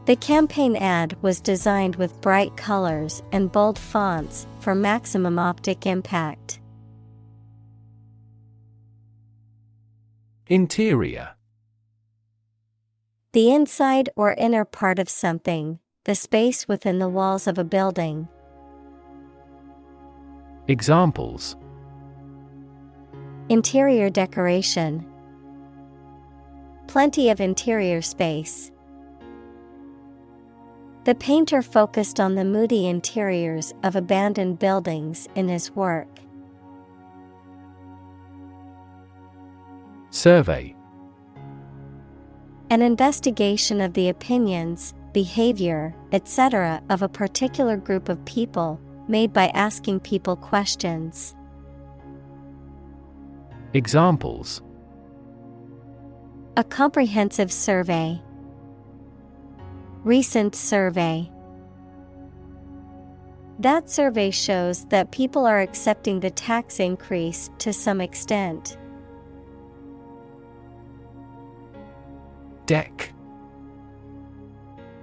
The campaign ad was designed with bright colors and bold fonts for maximum optic impact. Interior. The inside or inner part of something, the space within the walls of a building. Examples: Interior decoration. Plenty of interior space. The painter focused on the moody interiors of abandoned buildings in his work. Survey. An investigation of the opinions, behavior, etc. of a particular group of people, made by asking people questions. Examples. A comprehensive survey. Recent survey. That survey shows that people are accepting the tax increase to some extent. Deck.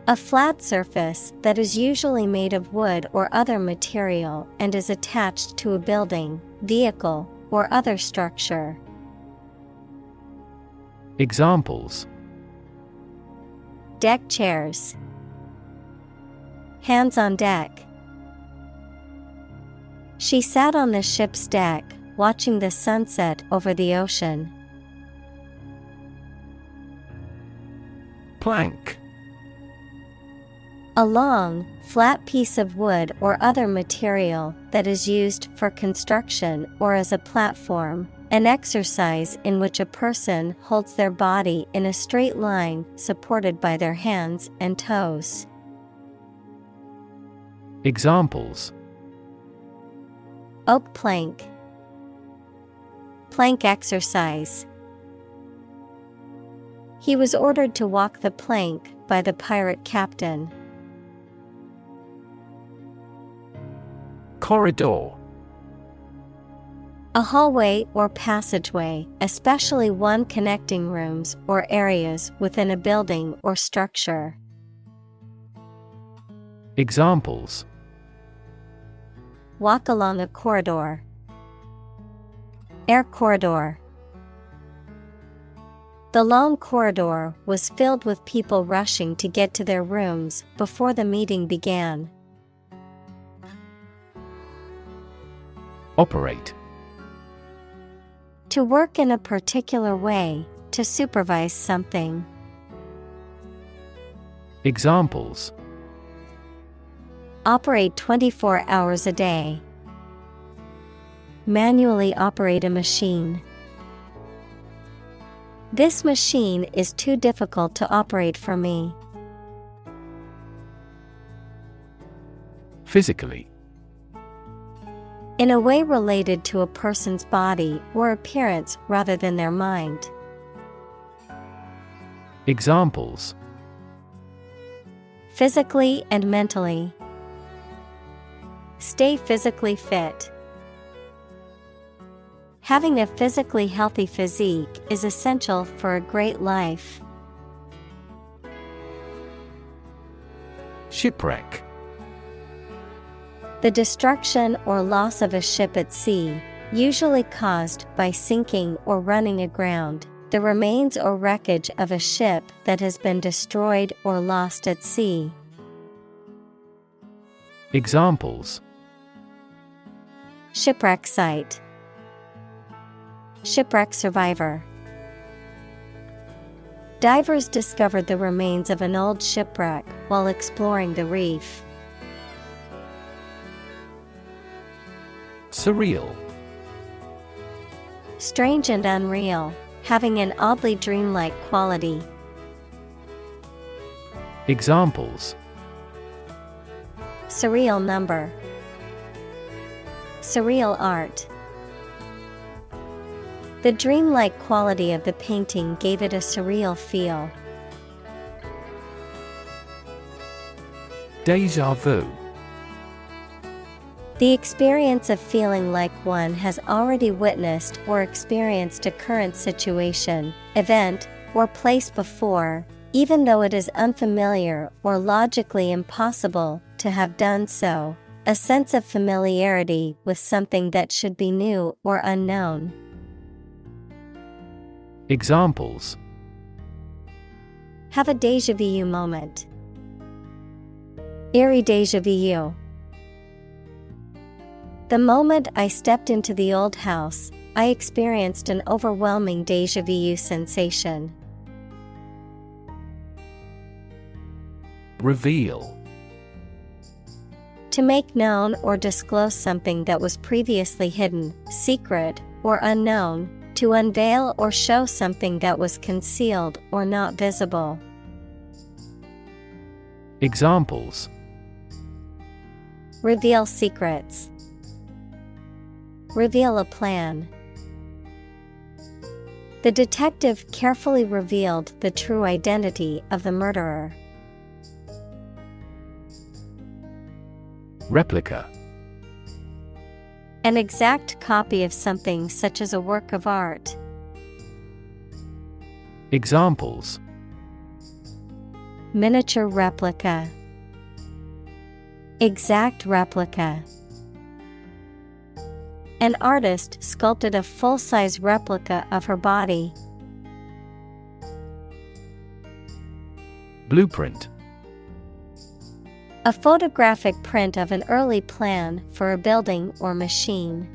A flat surface that is usually made of wood or other material and is attached to a building, vehicle, or other structure. Examples. Deck chairs. Hands on deck. She sat on the ship's deck, watching the sunset over the ocean. Plank. A long, flat piece of wood or other material that is used for construction or as a platform, an exercise in which a person holds their body in a straight line supported by their hands and toes. Examples. Oak plank. Plank exercise. He was ordered to walk the plank by the pirate captain. Corridor. A hallway or passageway, especially one connecting rooms or areas within a building or structure. Examples. Walk along a corridor. Air corridor. The long corridor was filled with people rushing to get to their rooms before the meeting began. Operate. To work in a particular way, to supervise something. Examples. Operate 24 hours a day. Manually operate a machine. This machine is too difficult to operate for me. Physically. In a way related to a person's body or appearance rather than their mind. Examples. Physically and mentally. Stay physically fit. Having a physically healthy physique is essential for a great life. Shipwreck. The destruction or loss of a ship at sea, usually caused by sinking or running aground, the remains or wreckage of a ship that has been destroyed or lost at sea. Examples. Shipwreck site. Shipwreck survivor. Divers discovered the remains of an old shipwreck while exploring the reef. Surreal. Strange and unreal, having an oddly dreamlike quality. Examples. Surreal number. Surreal art. The dreamlike quality of the painting gave it a surreal feel. Déjà vu. The experience of feeling like one has already witnessed or experienced a current situation, event, or place before, even though it is unfamiliar or logically impossible to have done so. A sense of familiarity with something that should be new or unknown. Examples. Have a déjà vu moment. Eerie déjà vu. The moment I stepped into the old house, I experienced an overwhelming déjà vu sensation. Reveal. To make known or disclose something that was previously hidden, secret, or unknown, to unveil or show something that was concealed or not visible. Examples: Reveal secrets. Reveal a plan. The detective carefully revealed the true identity of the murderer. Replica. An exact copy of something such as a work of art. Examples: Miniature replica. Exact replica. An artist sculpted a full-size replica of her body. Blueprint. A photographic print of an early plan for a building or machine.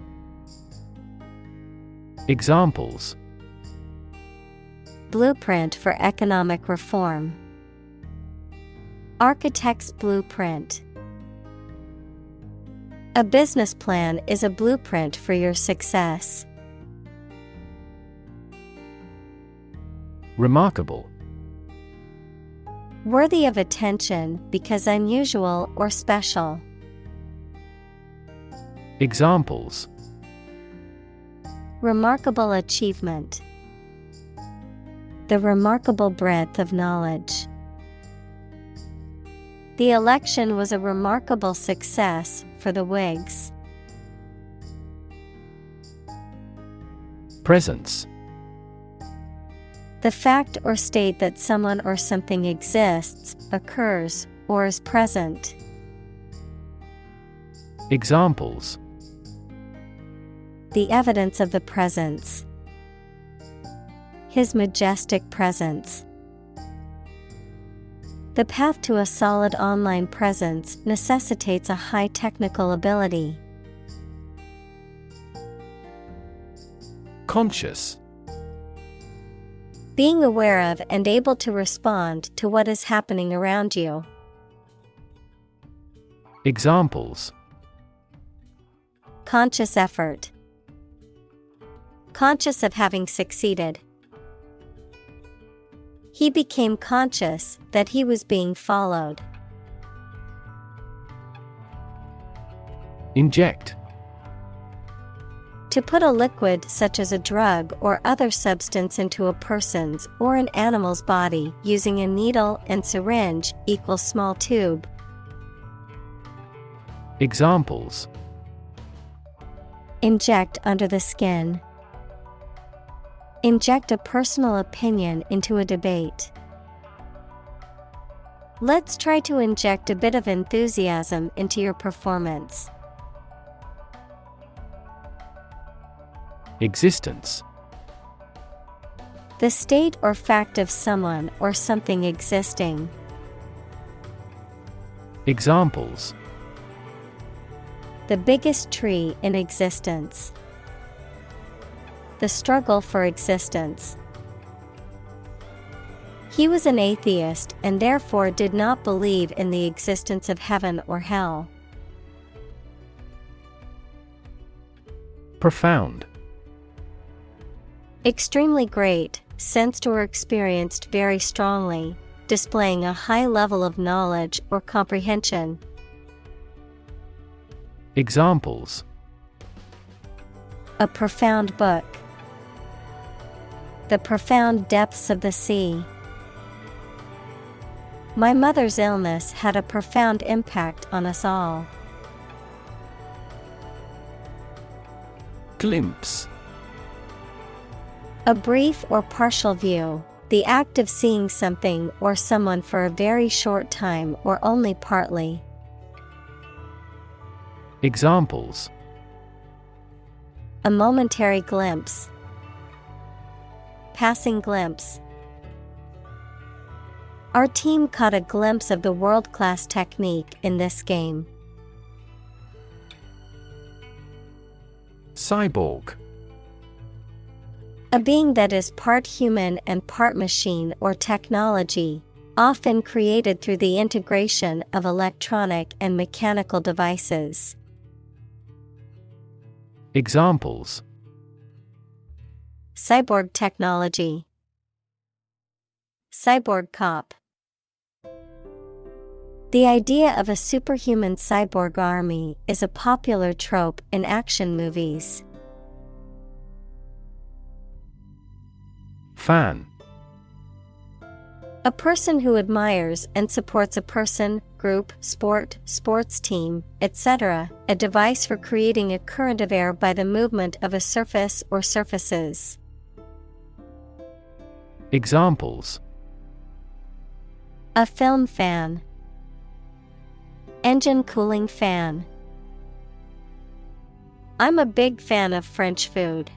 Examples: Blueprint for economic reform. Architect's blueprint. A business plan is a blueprint for your success. Remarkable. Worthy of attention because unusual or special. Examples: Remarkable achievement. The remarkable breadth of knowledge. The election was a remarkable success for the Whigs. Presence. The fact or state that someone or something exists, occurs, or is present. Examples: The evidence of the presence. His majestic presence. The path to a solid online presence necessitates a high technical ability. Conscious. Being aware of and able to respond to what is happening around you. Examples: Conscious effort. Conscious of having succeeded. He became conscious that he was being followed. Inject. To put a liquid such as a drug or other substance into a person's or an animal's body using a needle and syringe equals small tube. Examples: Inject under the skin. Inject a personal opinion into a debate. Let's try to inject a bit of enthusiasm into your performance. Existence. The state or fact of someone or something existing. Examples: The biggest tree in existence. The struggle for existence. He was an atheist and therefore did not believe in the existence of heaven or hell. Profound. Extremely great, sensed or experienced very strongly, displaying a high level of knowledge or comprehension. Examples: A profound book. The profound depths of the sea. My mother's illness had a profound impact on us all. Glimpse. A brief or partial view, the act of seeing something or someone for a very short time or only partly. Examples: A momentary glimpse. Passing glimpse. Our team caught a glimpse of the world-class technique in this game. Cyborg. A being that is part human and part machine or technology, Often created through the integration of electronic and mechanical devices. Examples: Cyborg technology. Cyborg cop. The idea of a superhuman cyborg army is a popular trope in action movies. Fan. A person who admires and supports a person, group, sport, sports team, etc., a device for creating a current of air by the movement of a surface or surfaces. Examples: A film fan. Engine cooling fan. I'm a big fan of French food.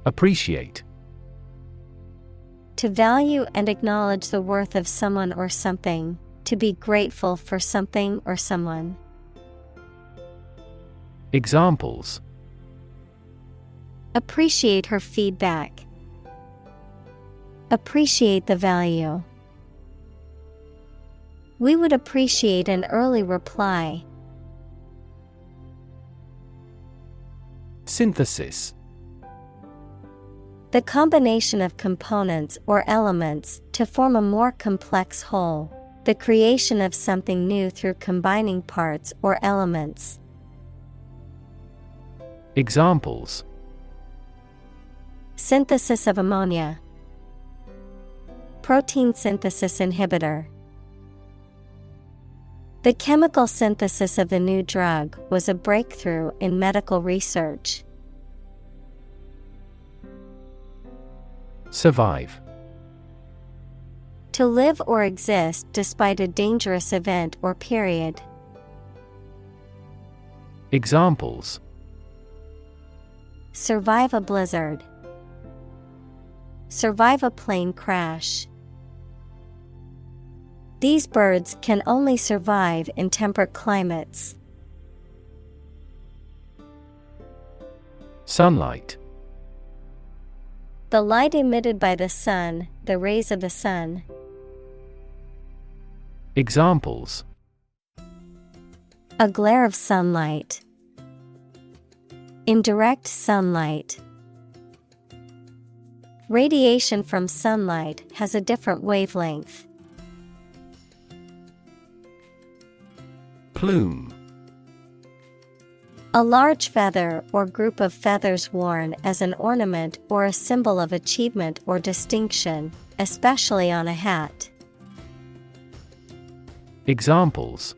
Appreciate. To value and acknowledge the worth of someone or something, to be grateful for something or someone. Examples: Appreciate her feedback. Appreciate the value. We would appreciate an early reply. Synthesis. The combination of components or elements to form a more complex whole. The creation of something new through combining parts or elements. Examples: Synthesis of ammonia. Protein synthesis inhibitor. The chemical synthesis of the new drug was a breakthrough in medical research. Survive. To live or exist despite a dangerous event or period. Examples: Survive a blizzard. Survive a plane crash. These birds can only survive in temperate climates. Sunlight. The light emitted by the sun, the rays of the sun. Examples: A glare of sunlight. Indirect sunlight. Radiation from sunlight has a different wavelength. Plume. A large feather or group of feathers worn as an ornament or a symbol of achievement or distinction, especially on a hat. Examples: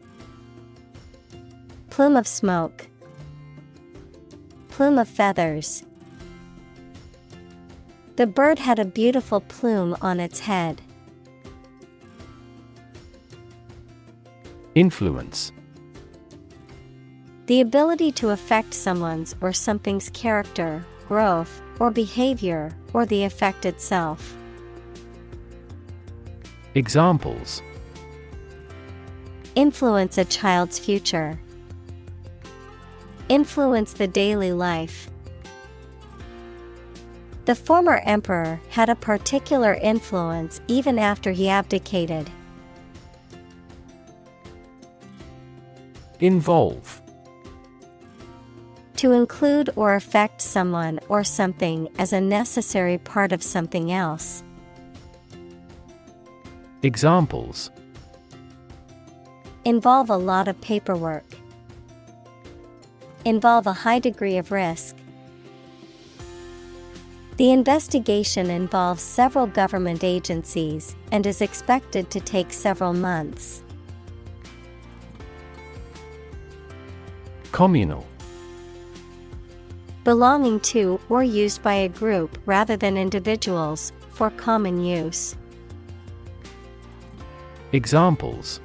Plume of smoke. Plume of feathers. The bird had a beautiful plume on its head. Influence. The ability to affect someone's or something's character, growth, or behavior, or the effect itself. Examples: Influence a child's future. Influence the daily life. The former emperor had a particular influence even after he abdicated. Involve. To include or affect someone or something as a necessary part of something else. Examples: Involve a lot of paperwork. Involve a high degree of risk. The investigation involves several government agencies and is expected to take several months. Communal. Belonging to or used by a group rather than individuals, for common use. Examples: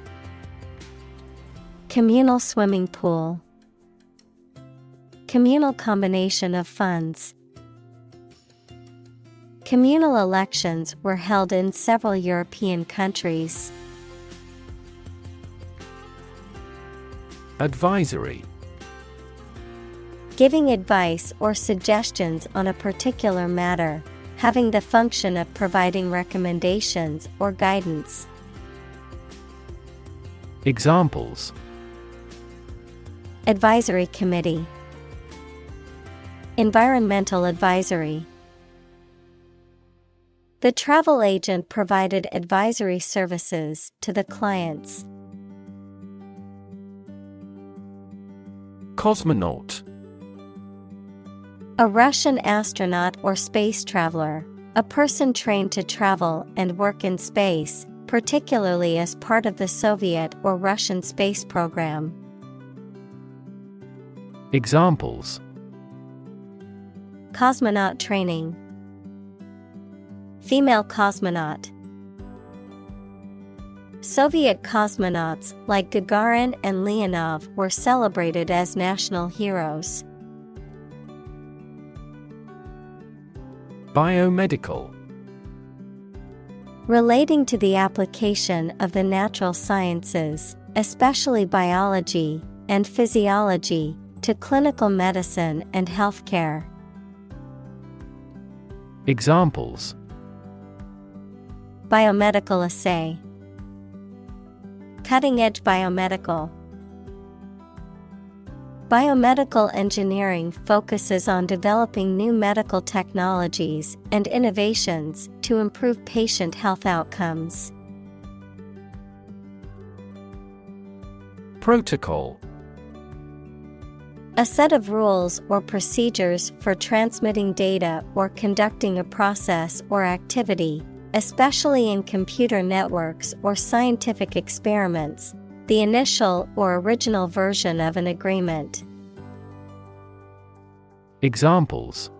Communal swimming pool. Communal combination of funds. Communal elections were held in several European countries. Advisory. Giving advice or suggestions on a particular matter, having the function of providing recommendations or guidance. Examples: Advisory committee, environmental advisory. The travel agent provided advisory services to the clients. Cosmonaut. A Russian astronaut or space traveler, a person trained to travel and work in space, particularly as part of the Soviet or Russian space program. Examples: Cosmonaut training, female cosmonaut. Soviet cosmonauts like Gagarin and Leonov were celebrated as national heroes. Biomedical. Relating to the application of the natural sciences, especially biology and physiology, to clinical medicine and healthcare. Examples: Biomedical assay, cutting-edge biomedical. Biomedical engineering focuses on developing new medical technologies and innovations to improve patient health outcomes. Protocol. A set of rules or procedures for transmitting data or conducting a process or activity, especially in computer networks or scientific experiments, the initial or original version of an agreement. Examples: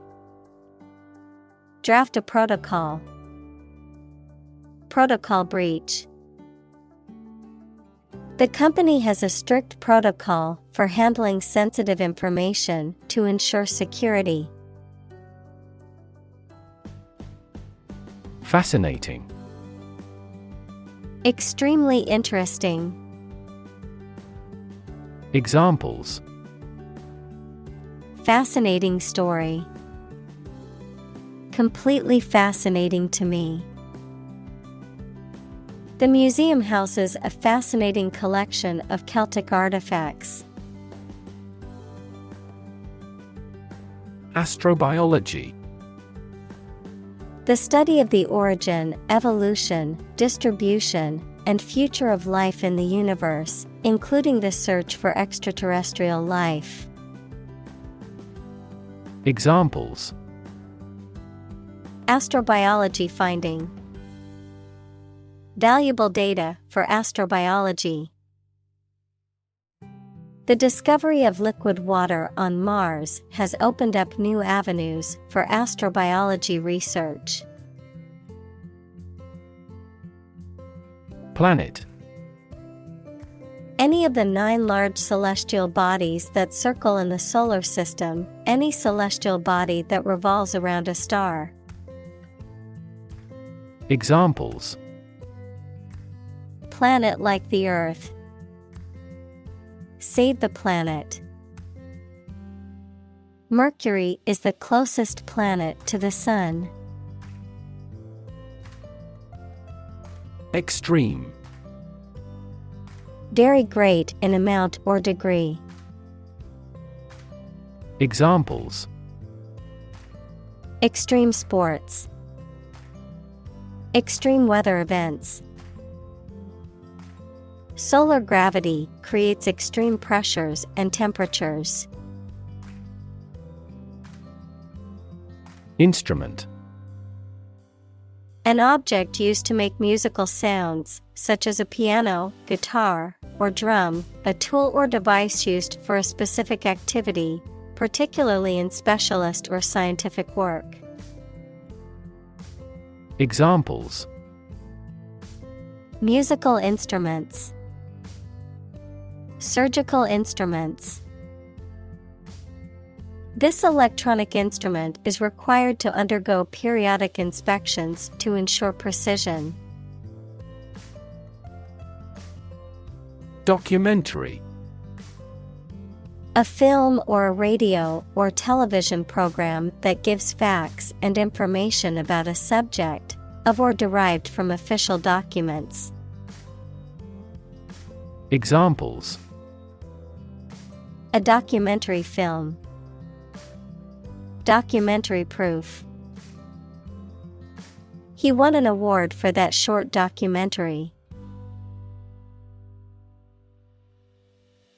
Draft a protocol, protocol breach. The company has a strict protocol for handling sensitive information to ensure security. Fascinating. Extremely interesting. Examples: Fascinating story. Completely fascinating to me. The museum houses a fascinating collection of Celtic artifacts. Astrobiology. The study of the origin, evolution, distribution, and future of life in the universe, including the search for extraterrestrial life. Examples: Astrobiology finding. Valuable data for astrobiology. The discovery of liquid water on Mars has opened up new avenues for astrobiology research. Planet. Any of the 9 large celestial bodies that circle in the solar system, any celestial body that revolves around a star. Examples: Planet like the Earth. Save the planet. Mercury is the closest planet to the Sun. Extreme. Very great in amount or degree. Examples: Extreme sports. Extreme weather events. Solar gravity creates extreme pressures and temperatures. Instrument. An object used to make musical sounds, such as a piano, guitar, or drum, a tool or device used for a specific activity, particularly in specialist or scientific work. Examples: Musical instruments. Surgical instruments. This electronic instrument is required to undergo periodic inspections to ensure precision. Documentary. A film or a radio or television program that gives facts and information about a subject, of or derived from official documents. Examples: A documentary film. Documentary proof. He won an award for that short documentary.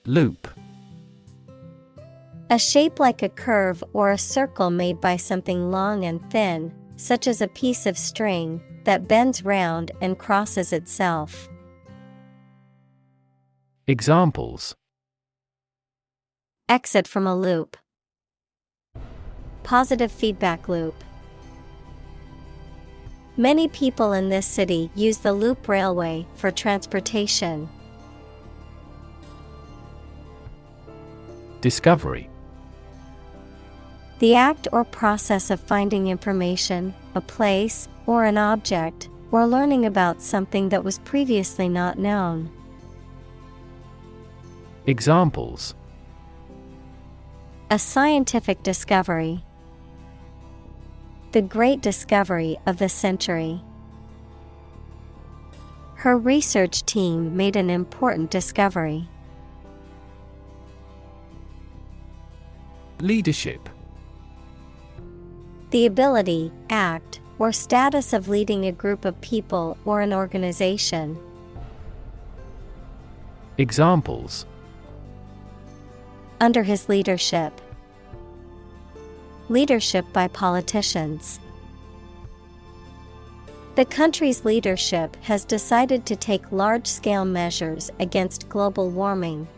Loop. A shape like a curve or a circle made by something long and thin, such as a piece of string, that bends round and crosses itself. Examples: Exit from a loop. Positive feedback loop. Many people in this city use the loop railway for transportation. Discovery. The act or process of finding information, a place, or an object, or learning about something that was previously not known. Examples: A scientific discovery. The great discovery of the century. Her research team made an important discovery. Leadership. The ability, act, or status of leading a group of people or an organization. Examples: Under his leadership. Leadership by politicians. The country's leadership has decided to take large-scale measures against global warming.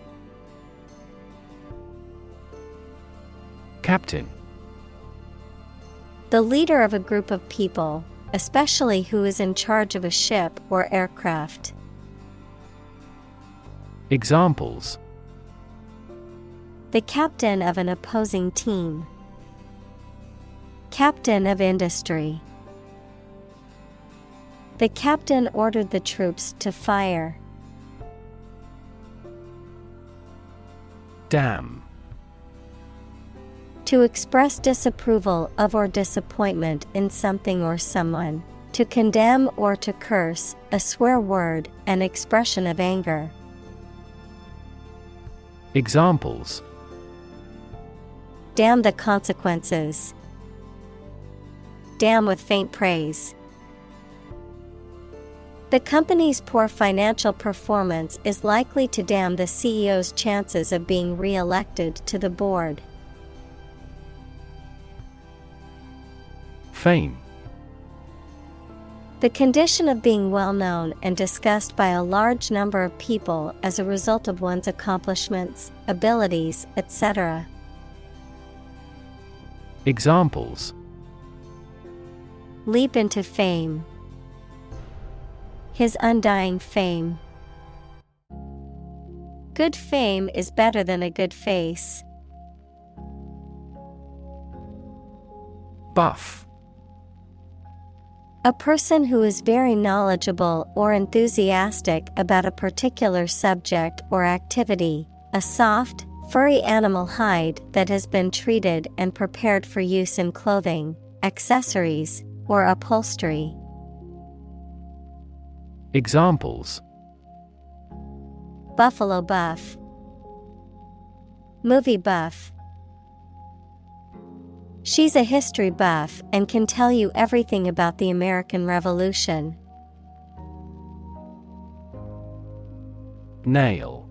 Captain. The leader of a group of people, especially who is in charge of a ship or aircraft. Examples: The captain of an opposing team. Captain of industry. The captain ordered the troops to fire. Damn. To express disapproval of or disappointment in something or someone. To condemn or to curse, a swear word, an expression of anger. Examples: Damn the consequences. Damn with faint praise. The company's poor financial performance is likely to damn the CEO's chances of being re-elected to the board. Fame. The condition of being well known and discussed by a large number of people as a result of one's accomplishments, abilities, etc. Examples: Leap into fame. His undying fame. Good fame is better than a good face. Buff. A person who is very knowledgeable or enthusiastic about a particular subject or activity, a soft, furry animal hide that has been treated and prepared for use in clothing, accessories, or upholstery. Examples: Buffalo buff. Movie buff. She's a history buff and can tell you everything about the American Revolution. Nail.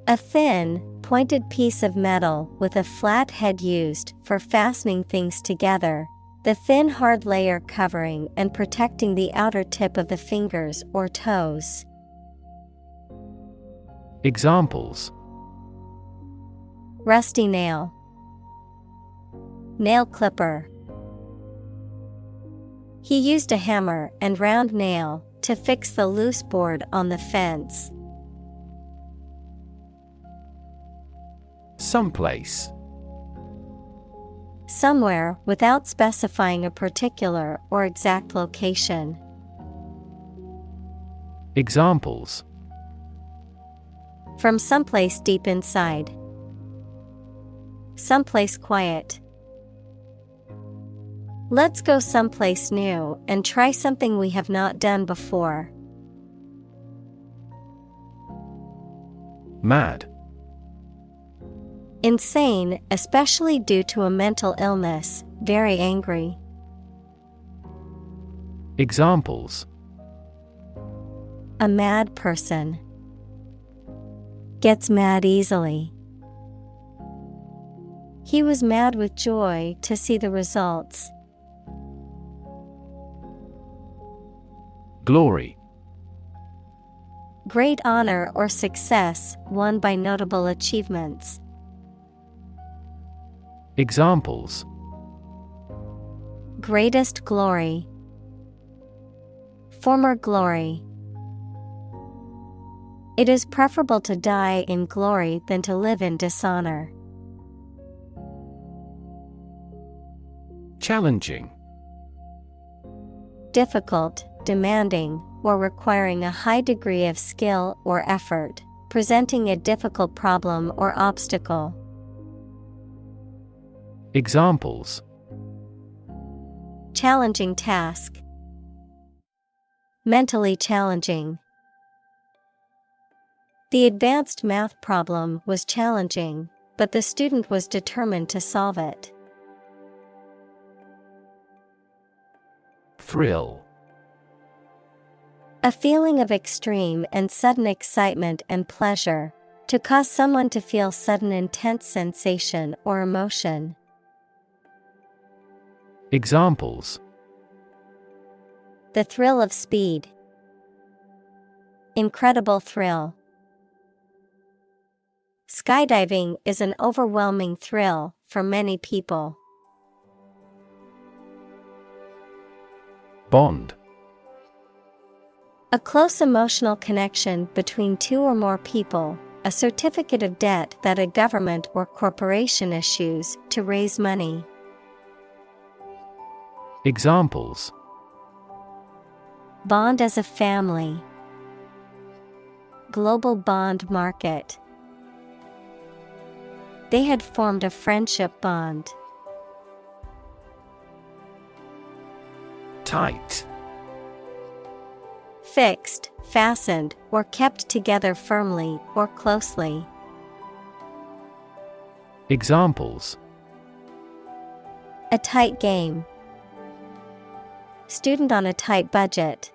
A thin, pointed piece of metal with a flat head used for fastening things together. The thin hard layer covering and protecting the outer tip of the fingers or toes. Examples: Rusty nail. Nail clipper. He used a hammer and round nail to fix the loose board on the fence. Someplace. Somewhere without specifying a particular or exact location. Examples: From someplace deep inside. Someplace quiet. Let's go someplace new and try something we have not done before. Mad. Insane, especially due to a mental illness, very angry. Examples: A mad person. Gets mad easily. He was mad with joy to see the results. Glory. Great honor or success won by notable achievements. Examples: Greatest glory. Former glory. It is preferable to die in glory than to live in dishonor. Challenging. Difficult, demanding, or requiring a high degree of skill or effort, presenting a difficult problem or obstacle. Examples: Challenging task. Mentally challenging. The advanced math problem was challenging, but the student was determined to solve it. Thrill. A feeling of extreme and sudden excitement and pleasure, to cause someone to feel sudden intense sensation or emotion. Examples: The thrill of speed. Incredible thrill. Skydiving is an overwhelming thrill for many people. Bond. A close emotional connection between two or more people, a certificate of debt that a government or corporation issues to raise money. Examples: Bond as a family. Global bond market. They had formed a friendship bond. Tight. Fixed, fastened, or kept together firmly or closely. Examples: A tight game. Student on a tight budget.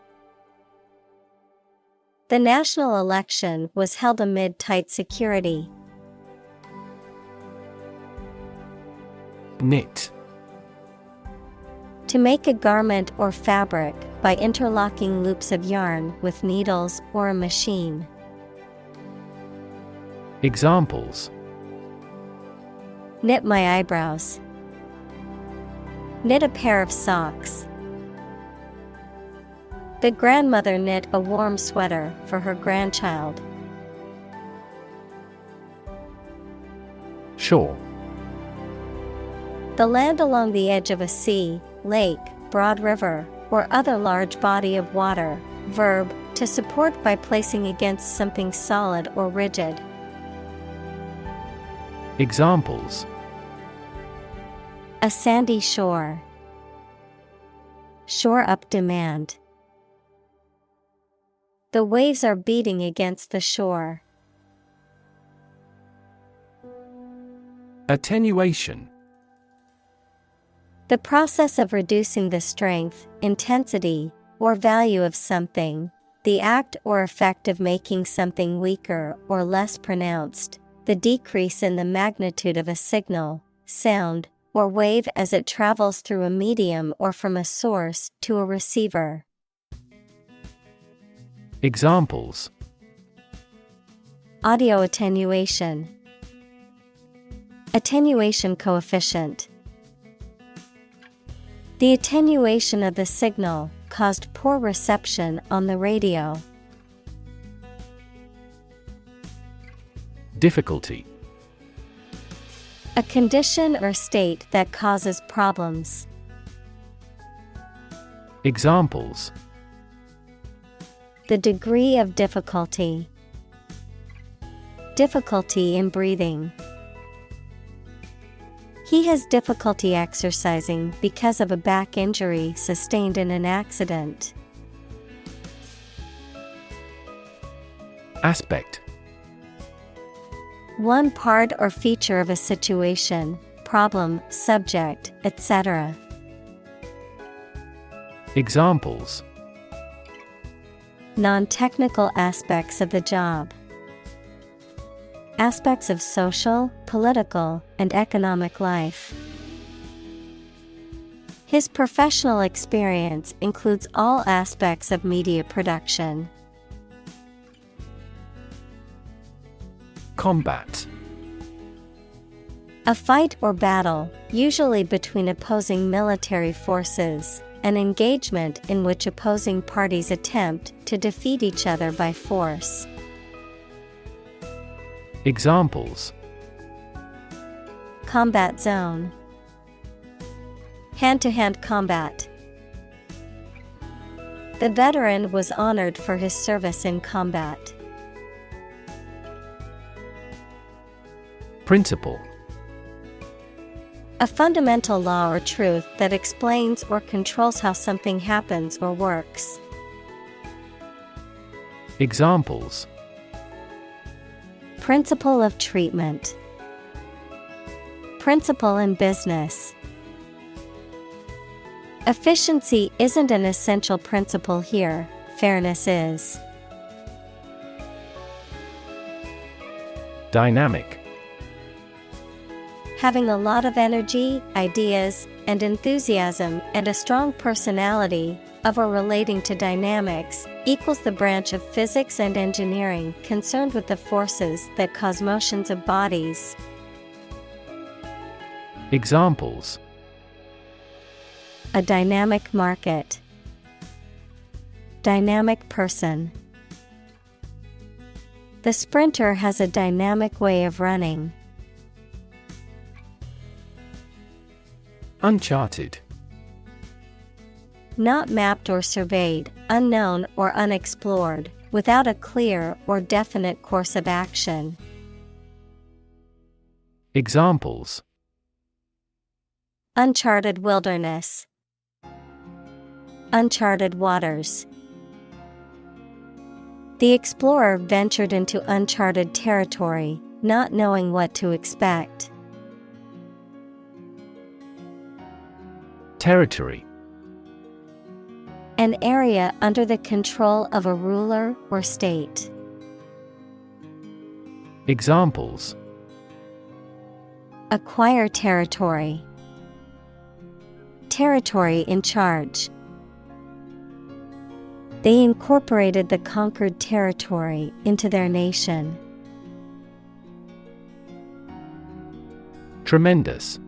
The national election was held amid tight security. Knit. To make a garment or fabric by interlocking loops of yarn with needles or a machine. Examples: Knit my eyebrows. Knit a pair of socks. The grandmother knit a warm sweater for her grandchild. Shore. The land along the edge of a sea, lake, broad river, or other large body of water. Verb, to support by placing against something solid or rigid. Examples: A sandy shore. Shore up demand. The waves are beating against the shore. Attenuation. The process of reducing the strength, intensity, or value of something, the act or effect of making something weaker or less pronounced, the decrease in the magnitude of a signal, sound, or wave as it travels through a medium or from a source to a receiver. Examples: Audio attenuation. Attenuation coefficient. The attenuation of the signal caused poor reception on the radio. Difficulty. A condition or state that causes problems. Examples: The degree of difficulty. Difficulty in breathing. He has difficulty exercising because of a back injury sustained in an accident. Aspect. One part or feature of a situation, problem, subject, etc. Examples. Non-technical aspects of the job. Aspects of social, political, and economic life. His professional experience includes all aspects of media production. Combat. A fight or battle, usually between opposing military forces, an engagement in which opposing parties attempt to defeat each other by force. Examples. Combat zone. Hand-to-hand combat. The veteran was honored for his service in combat. Principle. A fundamental law or truth that explains or controls how something happens or works. Examples. Principle of treatment. Principle in business. Efficiency isn't an essential principle here, fairness is. Dynamic. Having a lot of energy, ideas, and enthusiasm and a strong personality, of or relating to dynamics, equals the branch of physics and engineering concerned with the forces that cause motions of bodies. Examples. A dynamic market. Dynamic person. The sprinter has a dynamic way of running. Uncharted. Not mapped or surveyed, unknown or unexplored, without a clear or definite course of action. Examples. Uncharted wilderness. Uncharted waters. The explorer ventured into uncharted territory, not knowing what to expect. Territory. An area under the control of a ruler or state. Examples. Acquire territory. Territory in charge. They incorporated the conquered territory into their nation. Tremendous.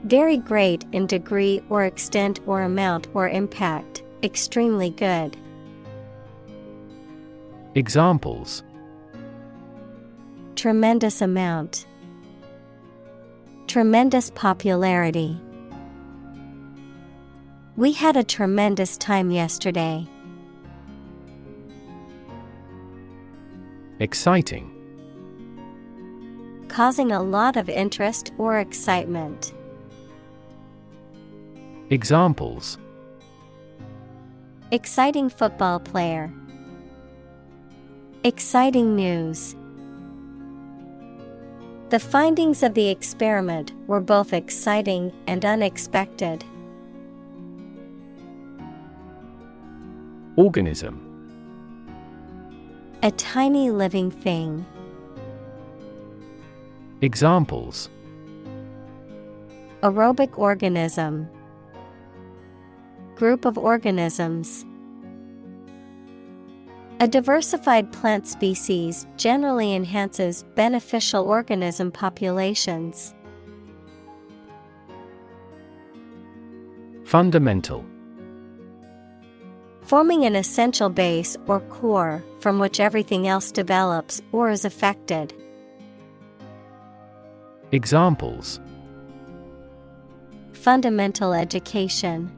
Very great in degree or extent or amount or impact, extremely good. Examples. Tremendous amount. Tremendous popularity. We had a tremendous time yesterday. Exciting. Causing a lot of interest or excitement. Examples. Exciting football player. Exciting news. The findings of the experiment were both exciting and unexpected. Organism. A tiny living thing. Examples. Aerobic organism. Group of organisms. A diversified plant species generally enhances beneficial organism populations. Fundamental. Forming an essential base or core from which everything else develops or is affected. Examples. Fundamental education.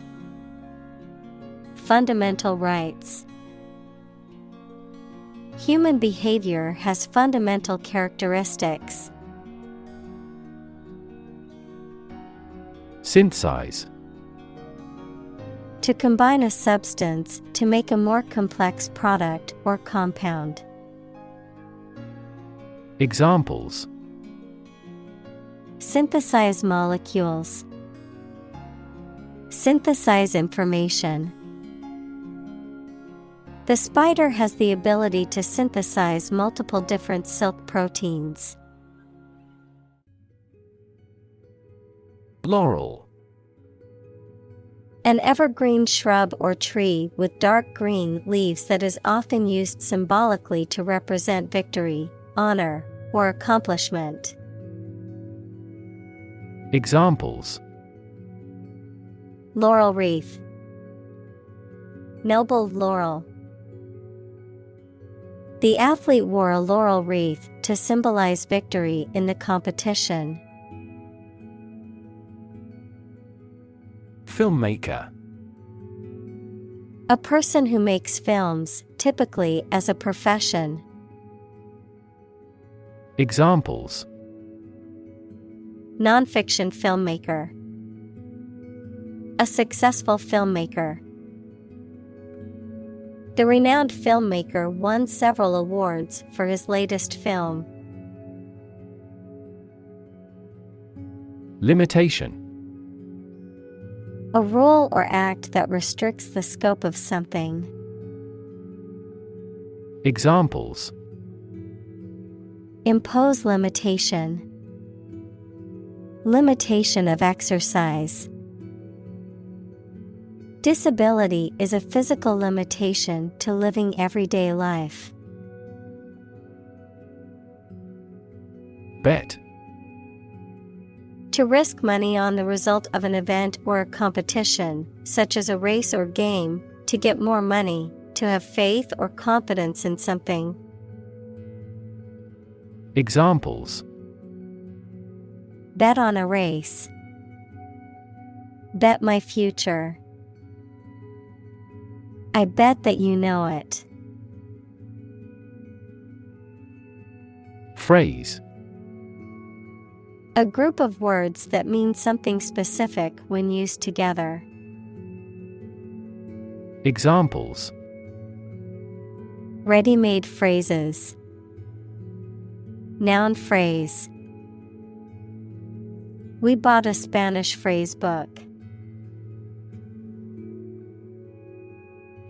Fundamental rights. Human behavior has fundamental characteristics. Synthesize. To combine a substance to make a more complex product or compound. Examples: synthesize molecules, synthesize information. The spider has the ability to synthesize multiple different silk proteins. Laurel. An evergreen shrub or tree with dark green leaves that is often used symbolically to represent victory, honor, or accomplishment. Examples: laurel wreath, noble laurel. The athlete wore a laurel wreath to symbolize victory in the competition. Filmmaker. A person who makes films, typically as a profession. Examples: nonfiction filmmaker, a successful filmmaker. The renowned filmmaker won several awards for his latest film. Limitation. A rule or act that restricts the scope of something. Examples: impose limitation, limitation of exercise. Disability is a physical limitation to living everyday life. Bet. To risk money on the result of an event or a competition, such as a race or game, to get more money, to have faith or confidence in something. Examples: bet on a race, bet my future. I bet that you know it. Phrase. A group of words that mean something specific when used together. Examples: ready-made phrases, noun phrase. We bought a Spanish phrase book.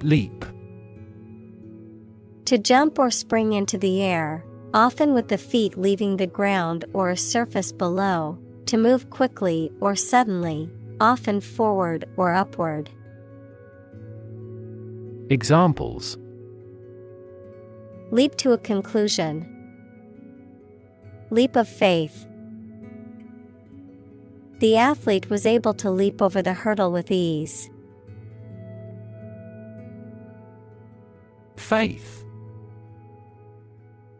Leap. To jump or spring into the air, often with the feet leaving the ground or a surface below, to move quickly or suddenly, often forward or upward. Examples: leap to a conclusion, leap of faith. The athlete was able to leap over the hurdle with ease. Faith.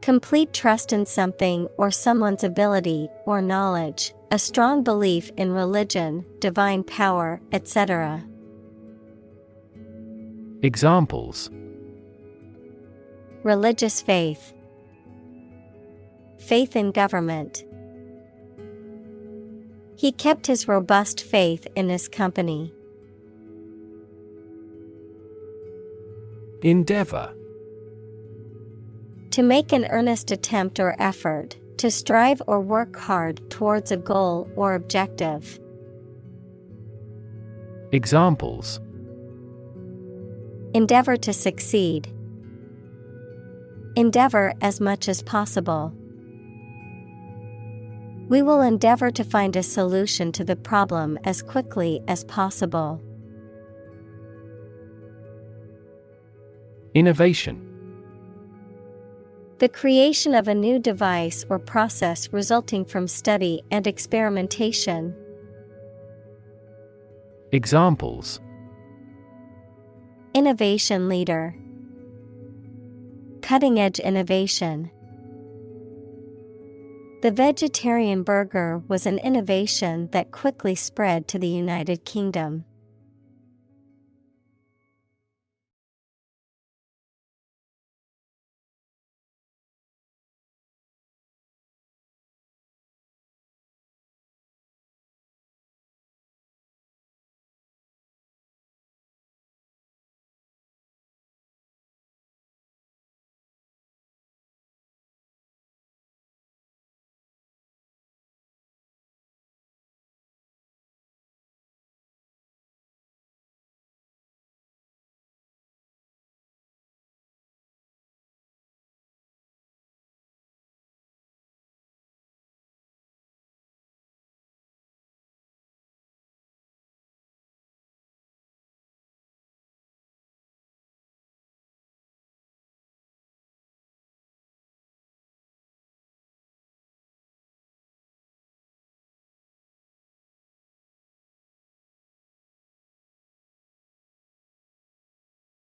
Complete trust in something or someone's ability or knowledge, a strong belief in religion, divine power, etc. Examples: religious faith, faith in government. He kept his robust faith in his company. Endeavor. To make an earnest attempt or effort, to strive or work hard towards a goal or objective. Examples: endeavor to succeed, endeavor as much as possible. We will endeavor to find a solution to the problem as quickly as possible. Innovation. The creation of a new device or process resulting from study and experimentation. Examples: innovation leader, cutting-edge innovation. The vegetarian burger was an innovation that quickly spread to the United Kingdom.